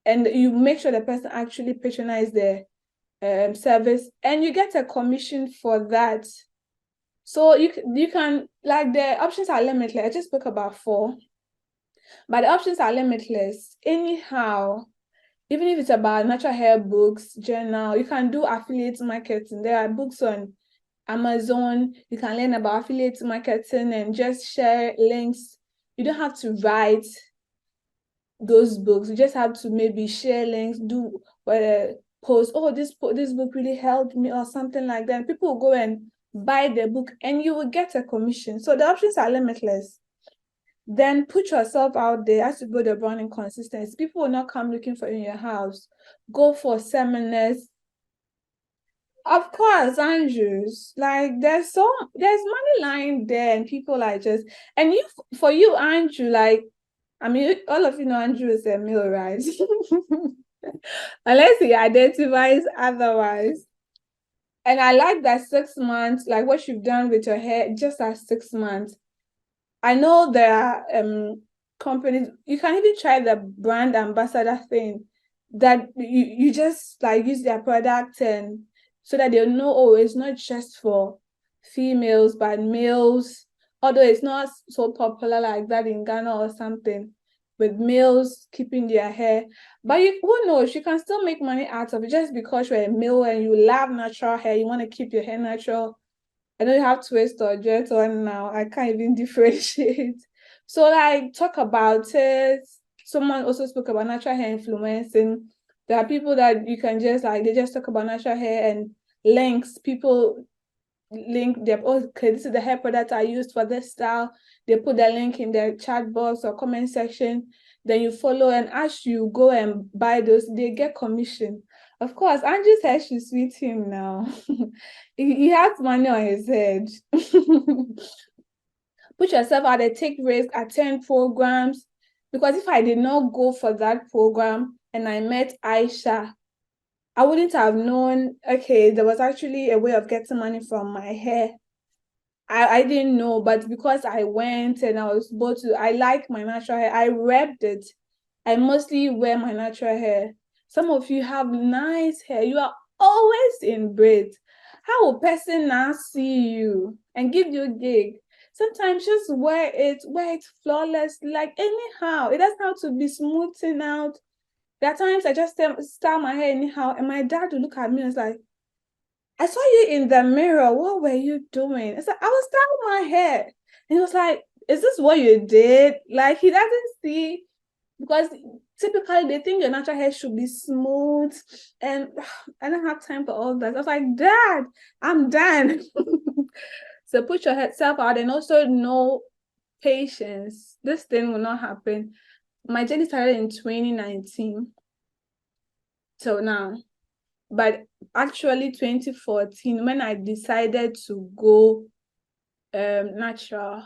and you make sure the person actually patronize the service, and you get a commission for that. So you can, like, the options are limitless. I just spoke about 4, but the options are limitless. Anyhow, even if it's about natural hair books, journal, you can do affiliate marketing. There are books on Amazon. You can learn about affiliate marketing and just share links. You don't have to write those books. You just have to maybe share links, do post, this book really helped me, or something like that. People will go and buy the book and you will get a commission. So the options are limitless. Then put yourself out there as you build a brand in consistency. People will not come looking for you in your house. Go for seminars. Of course, Andrews, like there's money lying there, and people are just, and for you, Andrew, like, I mean, all of you know Andrew is a male, right? Unless he identifies otherwise. And I like that 6 months, like what you've done with your hair, just at 6 months. I know there are companies, you can even try the brand ambassador thing, that you just like use their product, and so that they'll know, it's not just for females, but males although it's not so popular like that in Ghana or something, with males keeping their hair. But who knows, you can still make money out of it just because you're a male and you love natural hair, you want to keep your hair natural. I know you have twist or jet on now. I can't even differentiate. So like talk about it. Someone also spoke about natural hair influencing. There are people that you can just like, they just talk about natural hair and links. People link their, okay, this is the hair product I used for this style. They put the link in their chat box or comment section. Then you follow, and as you go and buy those, they get commission. Of course, Andrew's hair should suit him now. he has money on his head. Put yourself out there, take risk, attend programs. Because if I did not go for that program and I met Aisha, I wouldn't have known, okay, there was actually a way of getting money from my hair. I didn't know, but because I went and I was able to, I like my natural hair. I repped it. I mostly wear my natural hair. Some of you have nice hair. You are always in braids. How will person now see you and give you a gig? Sometimes just wear it flawless, like anyhow. It doesn't have to be smoothing out. There are times I just style my hair anyhow, and my dad will look at me and was like, I saw you in the mirror. What were you doing? I said, I was styling my hair. And he was like, is this what you did? Like, he doesn't see, because typically they think your natural hair should be smooth. And I don't have time for all that. I was like, Dad, I'm done. So put yourself out, and also know patience. This thing will not happen. My journey started in 2019 till now. But actually 2014, when I decided to go natural.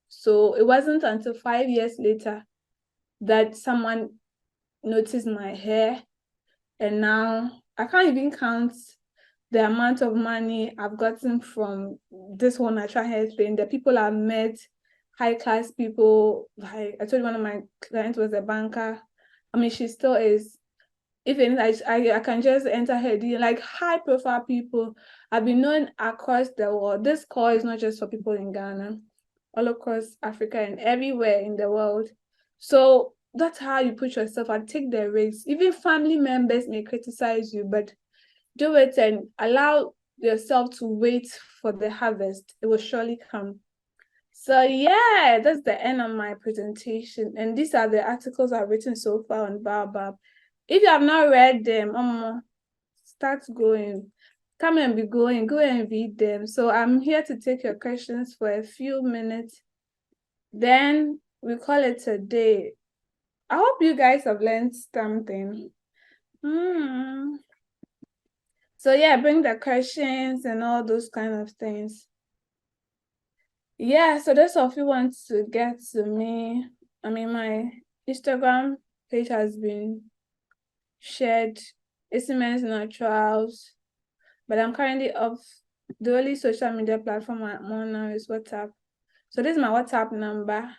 So it wasn't until 5 years later that someone noticed my hair. And now I can't even count the amount of money I've gotten from this whole natural hair thing. The people I've met, high class people. Like I told you, one of my clients was a banker. I mean, she still is. Even I can just enter her DM, like high profile people. I've been known across the world. This call is not just for people in Ghana, all across Africa and everywhere in the world. So that's how you put yourself and take the risk. Even family members may criticize you, but do it and allow yourself to wait for the harvest. It will surely come. So yeah, that's the end of my presentation. And these are the articles I've written so far on Baobab. If you have not read them, start going. Come and be going, go and read them. So I'm here to take your questions for a few minutes. Then we call it a day. I hope you guys have learned something. So yeah, bring the questions and all those kind of things. Yeah, so those of you want to get to me, I mean, my Instagram page has been shared. It's Men's Naturals, but I'm currently off. The only social media platform I'm on now is WhatsApp. So this is my WhatsApp number,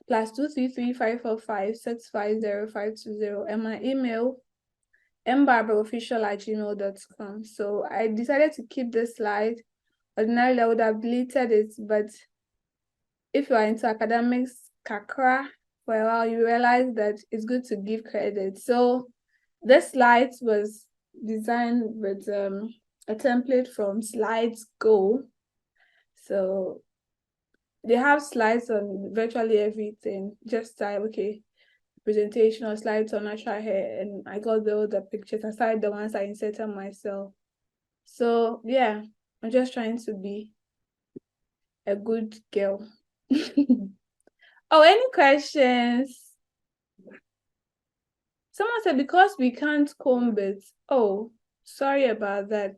+233 545 650 520, and my email, mbarbaraofficial@gmail.com. So I decided to keep this slide. Ordinarily, I would have deleted it, but if you are into academics, kakra, for a while, you realize that it's good to give credit. So this slide was designed with a template from Slides Go. So they have slides on virtually everything. Just type, okay, presentation or slides on natural hair, and I got all the pictures aside the ones I inserted myself. So yeah, I'm just trying to be a good girl. Oh, any questions? Someone said because we can't comb it. Oh, sorry about that.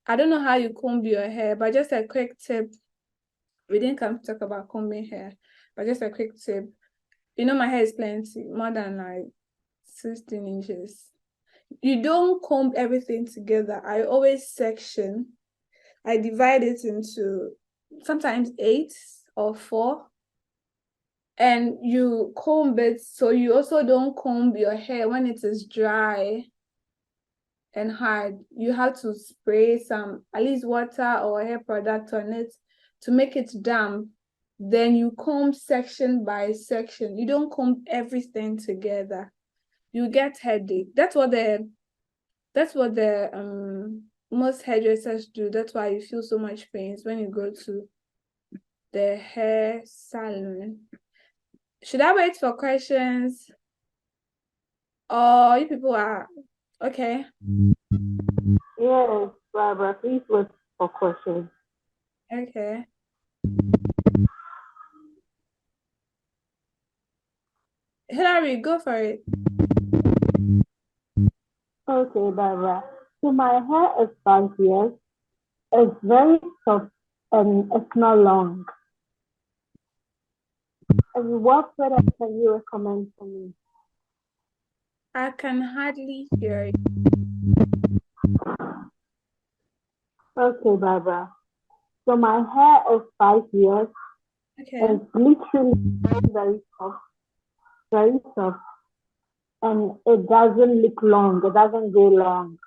I don't know how you comb your hair, but just a quick tip. We didn't come to talk about combing hair, but just a quick tip. You know, my hair is plenty, more than like 16 inches. You don't comb everything together. I always section. I divide it into sometimes 8 or 4. And you comb it, so you also don't comb your hair when it is dry and hard. You have to spray some, at least water or hair product on it to make it damp. then you comb section by section. You don't comb everything together. You get headache. That's what the most hairdressers do. That's why you feel so much pain when you go to the hair salon. Should I wait for questions? Or you people are okay? Yes, Barbara, please wait for questions. Okay. Hillary, go for it. Okay, Barbara. So my hair is 5 years. It's very soft and it's not long. And what product can you recommend for me? I can hardly hear it. Okay, Barbara. So my hair is 5 years. Okay. It's literally very soft, and it doesn't look long. It doesn't go long.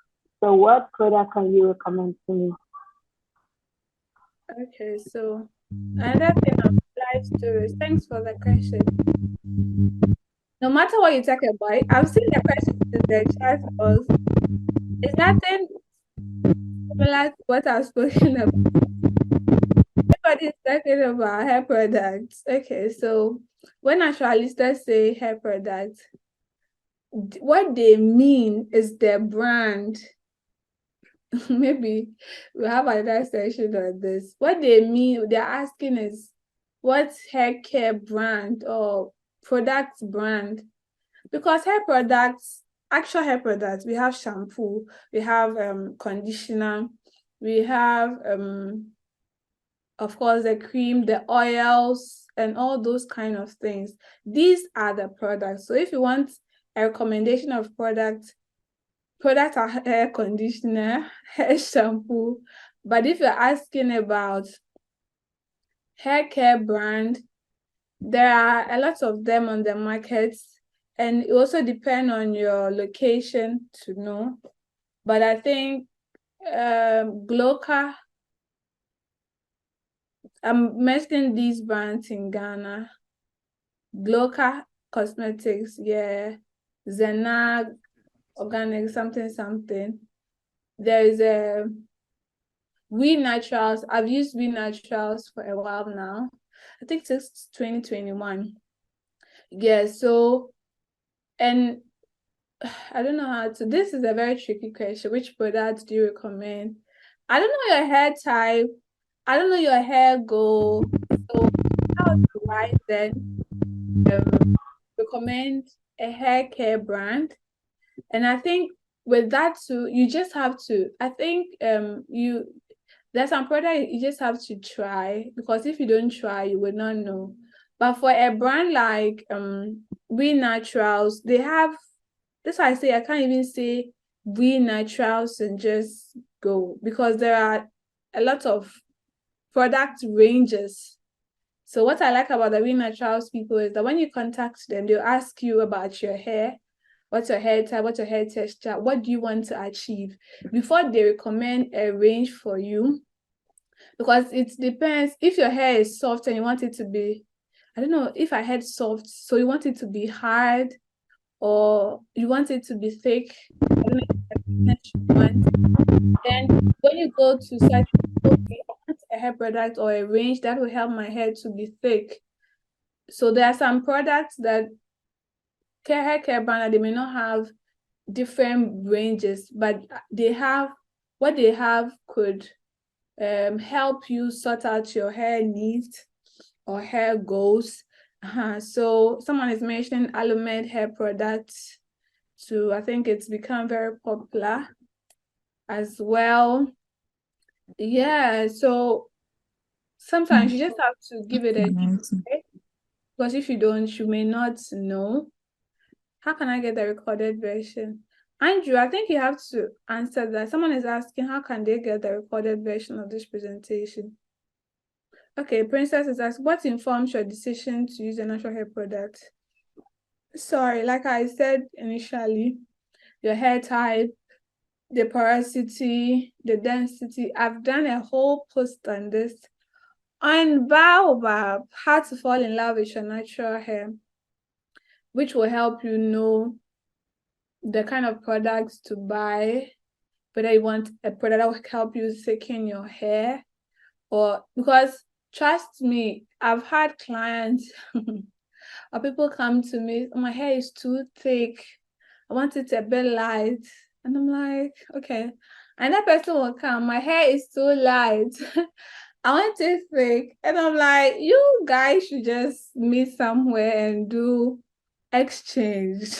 So what product can you recommend to me? Okay, so another thing of life stories. Thanks for the question. No matter what you talk about, I've seen the question in the chat also. It's nothing similar to what I've spoken about. Everybody's talking about hair products. Okay, so when naturalistas say hair products, what they mean is their brand. Maybe we'll have another session on this. What they mean, they're asking is what hair care brand or product brand? Because hair products, actual hair products, we have shampoo, we have conditioner, we have of course the cream, the oils, and all those kind of things. These are the products. So if you want a recommendation of product are hair conditioner, hair shampoo. But if you're asking about hair care brand, there are a lot of them on the market, and it also depends on your location to know. But I think Gloca, I'm mentioning these brands in Ghana. Gloca Cosmetics, yeah. Zenag, Organic, something. There is a We Naturals. I've used We Naturals for a while now. I think since 2021. Yeah, so, and I don't know how to, this is a very tricky question. Which product do you recommend? I don't know your hair type. I don't know your hair goal. So how do I then recommend a hair care brand? And I think with that too, you just have to, I think there's some product you just have to try, because if you don't try, you will not know. But for a brand like We Naturals, they have, that's why I say I can't even say We Naturals and just go, because there are a lot of product ranges. So what I like about the We Naturals people is that when you contact them, they'll ask you about your hair, what's your hair type, what's your hair texture, what do you want to achieve, before they recommend a range for you. Because it depends. If your hair is soft and you want it to be, I don't know, if I had soft, so you want it to be hard or you want it to be thick, I don't know if you want. Then when you go to such, okay, I want a hair product or a range that will help my hair to be thick. So there are some products that hair care brand, they may not have different ranges, but they have, what they have could help you sort out your hair needs or hair goals. So someone is mentioning Alumed hair products too. I think it's become very popular as well. Yeah, so sometimes you just have to give it a try, because if you don't, you may not know. How can I get the recorded version? Andrew, I think you have to answer that. Someone is asking, how can they get the recorded version of this presentation? Okay, Princess is asking, what informs your decision to use a natural hair product? Sorry, like I said initially, your hair type, the porosity, the density. I've done a whole post on this On Baobab, how to fall in love with your natural hair, which will help you know the kind of products to buy, whether you want a product that will help you thicken your hair, or because trust me, I've had clients or people come to me, my hair is too thick, I want it a bit light. And I'm like, okay. And that person will come, my hair is too light. I want it thick. And I'm like, you guys should just meet somewhere and do exchange.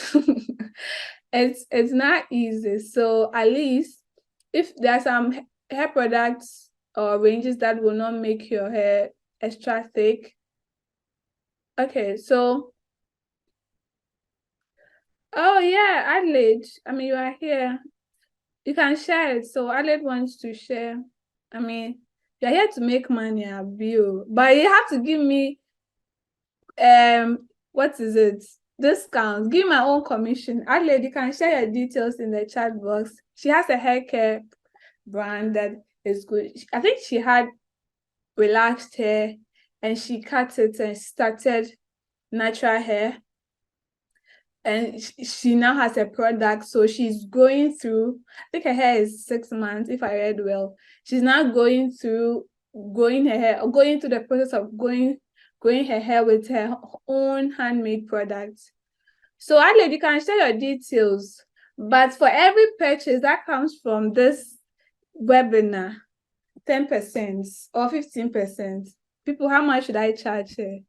It's not easy. So at least if there's some hair products or ranges that will not make your hair extra thick. Okay, so oh yeah, Adelaide. I mean, you are here. You can share it. So Adelaide wants to share. I mean, you're here to make money, Abiu, but you have to give me what is it? Discounts. Give my own commission. Adelaide, you can share your details in the chat box. She has a hair care brand that is good. I think she had relaxed hair and she cut it and started natural hair. And she now has a product, so she's going through, I think her hair is 6 months, if I read well. She's now going through growing her hair, or going through the process of growing her hair with her own handmade products. So Adelaide, you can share your details, but for every purchase that comes from this webinar, 10% or 15%. People, how much should I charge her?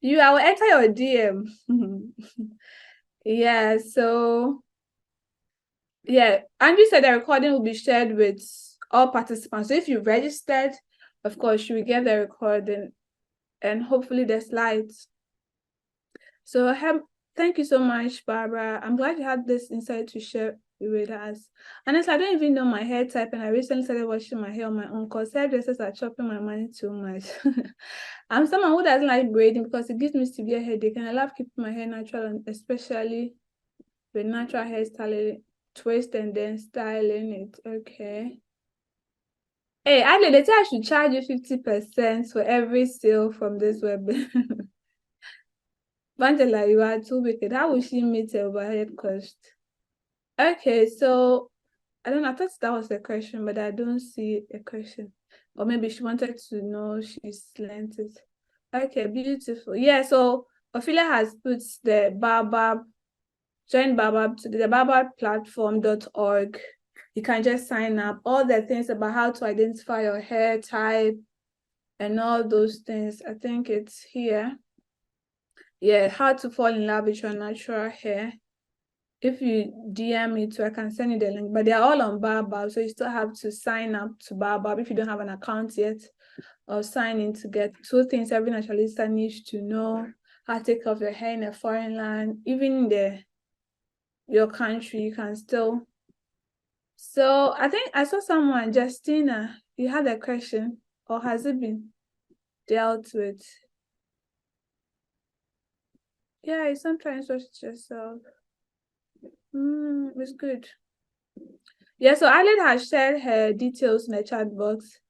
I will enter your DM. Yeah, so yeah, Andrew said the recording will be shared with all participants. So if you registered, of course, you will get the recording and hopefully the slides. So thank you so much, Barbara. I'm glad you had this insight to share with us. Honestly, I don't even know my hair type, and I recently started washing my hair on my own because hairdressers are chopping my money too much. I'm someone who doesn't like braiding because it gives me severe headache, and I love keeping my hair natural, and especially with natural hairstyling, twist and then styling it. Okay. Hey, Adley, they say I should charge you 50% for every sale from this webinar. Angela, you are too wicked. How will she meet the overhead cost? Okay, so I don't know. I thought that was the question, but I don't see a question. Or maybe she wanted to know she sent it. Okay, beautiful. Yeah, so Ophelia has put the Baobab, join Baobab to the baobabplatform.org. You can just sign up. All the things about how to identify your hair type and all those things. I think it's here. Yeah, how to fall in love with your natural hair. If you DM me too, I can send you the link. But they're all on Baobab, so you still have to sign up to Baobab if you don't have an account yet, or sign in to get 2 things every naturalista needs to know: how to take off your hair in a foreign land, even in your country, you can still. So I think I saw someone, Justina, you had a question, or has it been dealt with? Yeah, you sometimes watch it yourself. It's good. Yeah, so Alid has shared her details in the chat box.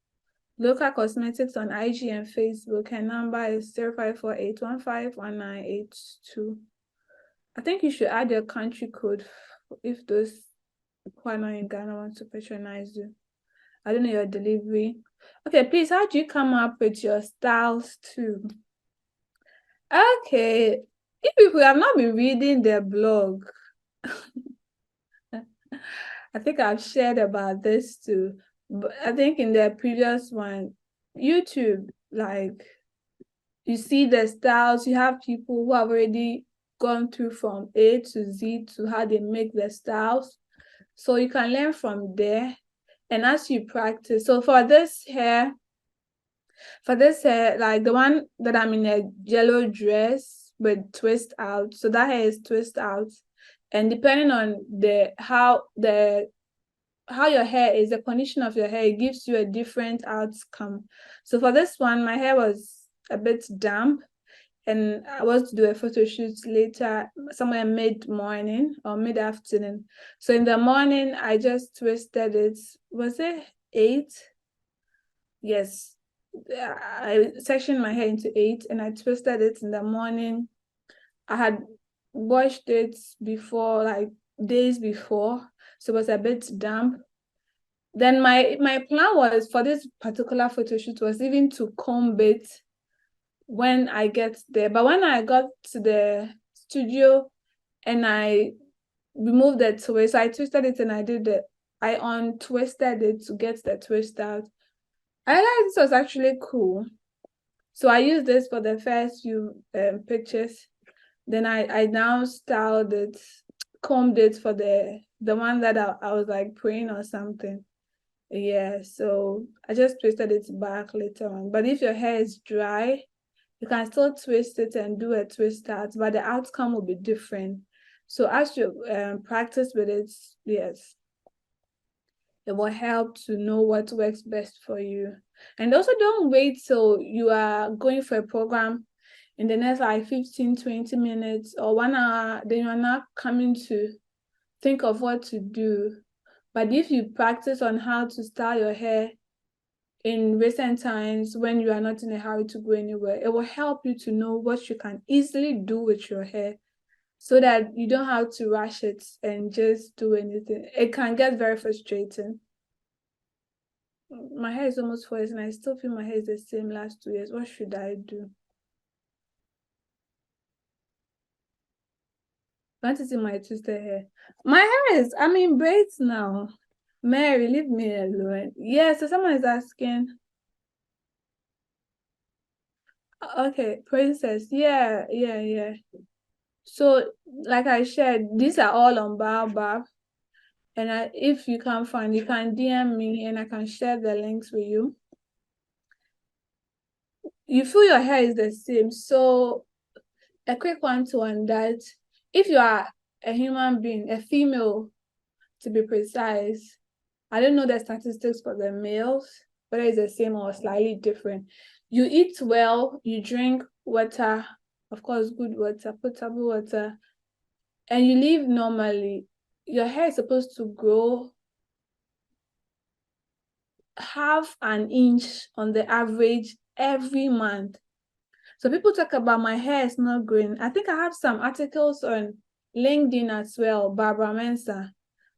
Local Cosmetics on IG and Facebook. Her number is 0548151982. I think you should add your country code if those who are not in Ghana want to patronize you. I don't know your delivery. Okay, please, how do you come up with your styles too? Okay, if people have not been reading their blog, I think I've shared about this too. But I think in the previous one, YouTube, like, you see the styles, you have people who have already gone through from A to Z to how they make the styles. So you can learn from there. And as you practice, so for this hair, like the one that I'm in a yellow dress with twist out, so that hair is twist out. And depending on how your hair is, the condition of your hair, it gives you a different outcome. So for this one, my hair was a bit damp, and I was to do a photo shoot later, somewhere mid-morning or mid-afternoon. So in the morning, I just twisted it. Was it 8? Yes. I sectioned my hair into 8 and I twisted it in the morning. I had washed it before, like days before, so it was a bit damp. Then my plan was for this particular photo shoot was even to comb it when I get there. But when I got to the studio and I removed the twist, I twisted it and I untwisted it to get the twist out. I realized this was actually cool. So I used this for the first few pictures. Then I now styled it, combed it for the one that I was like praying or something. Yeah, so I just twisted it back later on. But if your hair is dry, you can still twist it and do a twist out, but the outcome will be different. So as you practice with it, yes, it will help to know what works best for you. And also don't wait till you are going for a program in the next like 15, 20 minutes or 1 hour, then you're not coming to think of what to do. But if you practice on how to style your hair in recent times when you are not in a hurry to go anywhere, it will help you to know what you can easily do with your hair so that you don't have to rush it and just do anything. It can get very frustrating. My hair is almost 4 years and I still feel my hair is the same last 2 years. What should I do? I want to see my twisted hair. My hair is, I'm in braids now. Mary, leave me alone. Yeah, so someone is asking. Okay, princess. Yeah. So, like I shared, these are all on Baobab. And if you can't find, you can DM me and I can share the links with you. You feel your hair is the same. So, a quick one to on that. If you are a human being, a female to be precise, I don't know the statistics for the males, whether it's the same or slightly different. You eat well, you drink water, of course, good water, potable water, and you live normally. Your hair is supposed to grow half an inch on the average every month. So people talk about my hair is not growing. I think I have some articles on LinkedIn as well, Barbara Mensah.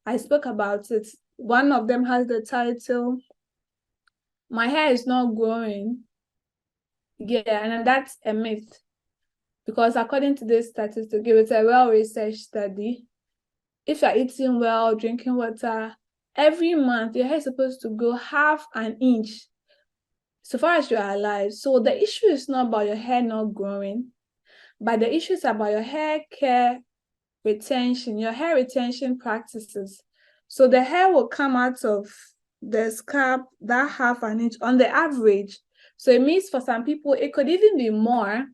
I spoke about it. One of them has the title, "My hair is not growing." Yeah, and that's a myth. Because according to this statistic, it was a well-researched study. If you're eating well, drinking water, every month your hair is supposed to grow half an inch so far as you are alive. So the issue is not about your hair not growing, but the issue is about your hair care retention, your hair retention practices. So the hair will come out of the scalp that half an inch on the average. So it means for some people, it could even be more,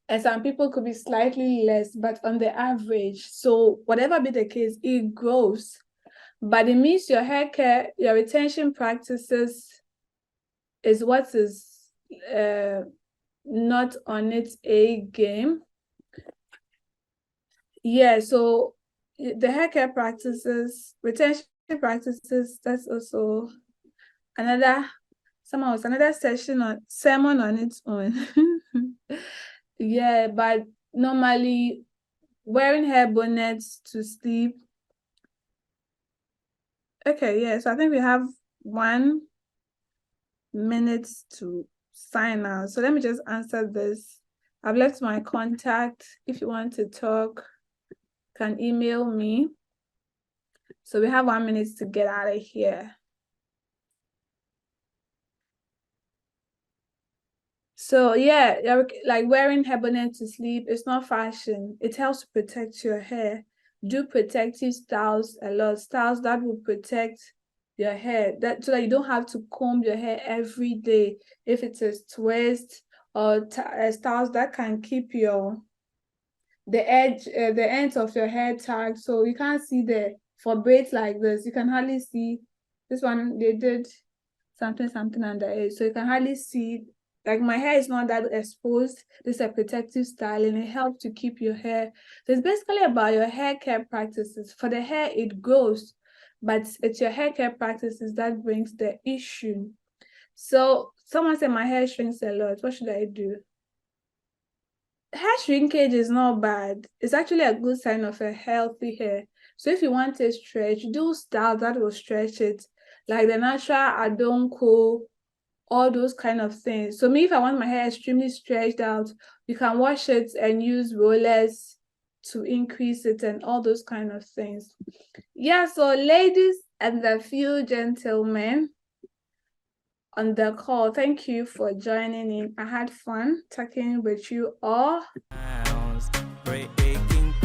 and some people could be slightly less, but on the average. So whatever be the case, it grows. But it means your hair care, your retention practices is what is not on its A game. Yeah, so the hair care practices, retention practices, that's also another sermon on its own. Yeah, but normally wearing hair bonnets to sleep. Okay, yeah, so I think we have 1 minute to sign out. So let me just answer this. I've left my contact. If you want to talk, can email me. So we have 1 minute to get out of here. So yeah, like wearing hair bonnet to sleep, it's not fashion. It helps to protect your hair. Do protective styles a lot. Styles that will protect your hair, so that you don't have to comb your hair every day. If it's a twist or styles that can keep the ends of your hair tagged, so you can't see for braids like this, you can hardly see. This one, they did something under it, so you can hardly see. Like my hair is not that exposed. This is a protective style and it helps to keep your hair. So it's basically about your hair care practices. For the hair, it grows, but it's your hair care practices that brings the issue. So someone said my hair shrinks a lot. What should I do? Hair shrinkage is not bad. It's actually a good sign of a healthy hair. So if you want a stretch, do styles that will stretch it, like the natural adonko, all those kind of things. So me, if I want my hair extremely stretched out, you can wash it and use rollers to increase it and all those kind of things. Yeah, so ladies and the few gentlemen on the call, thank you for joining in. I had fun talking with you all.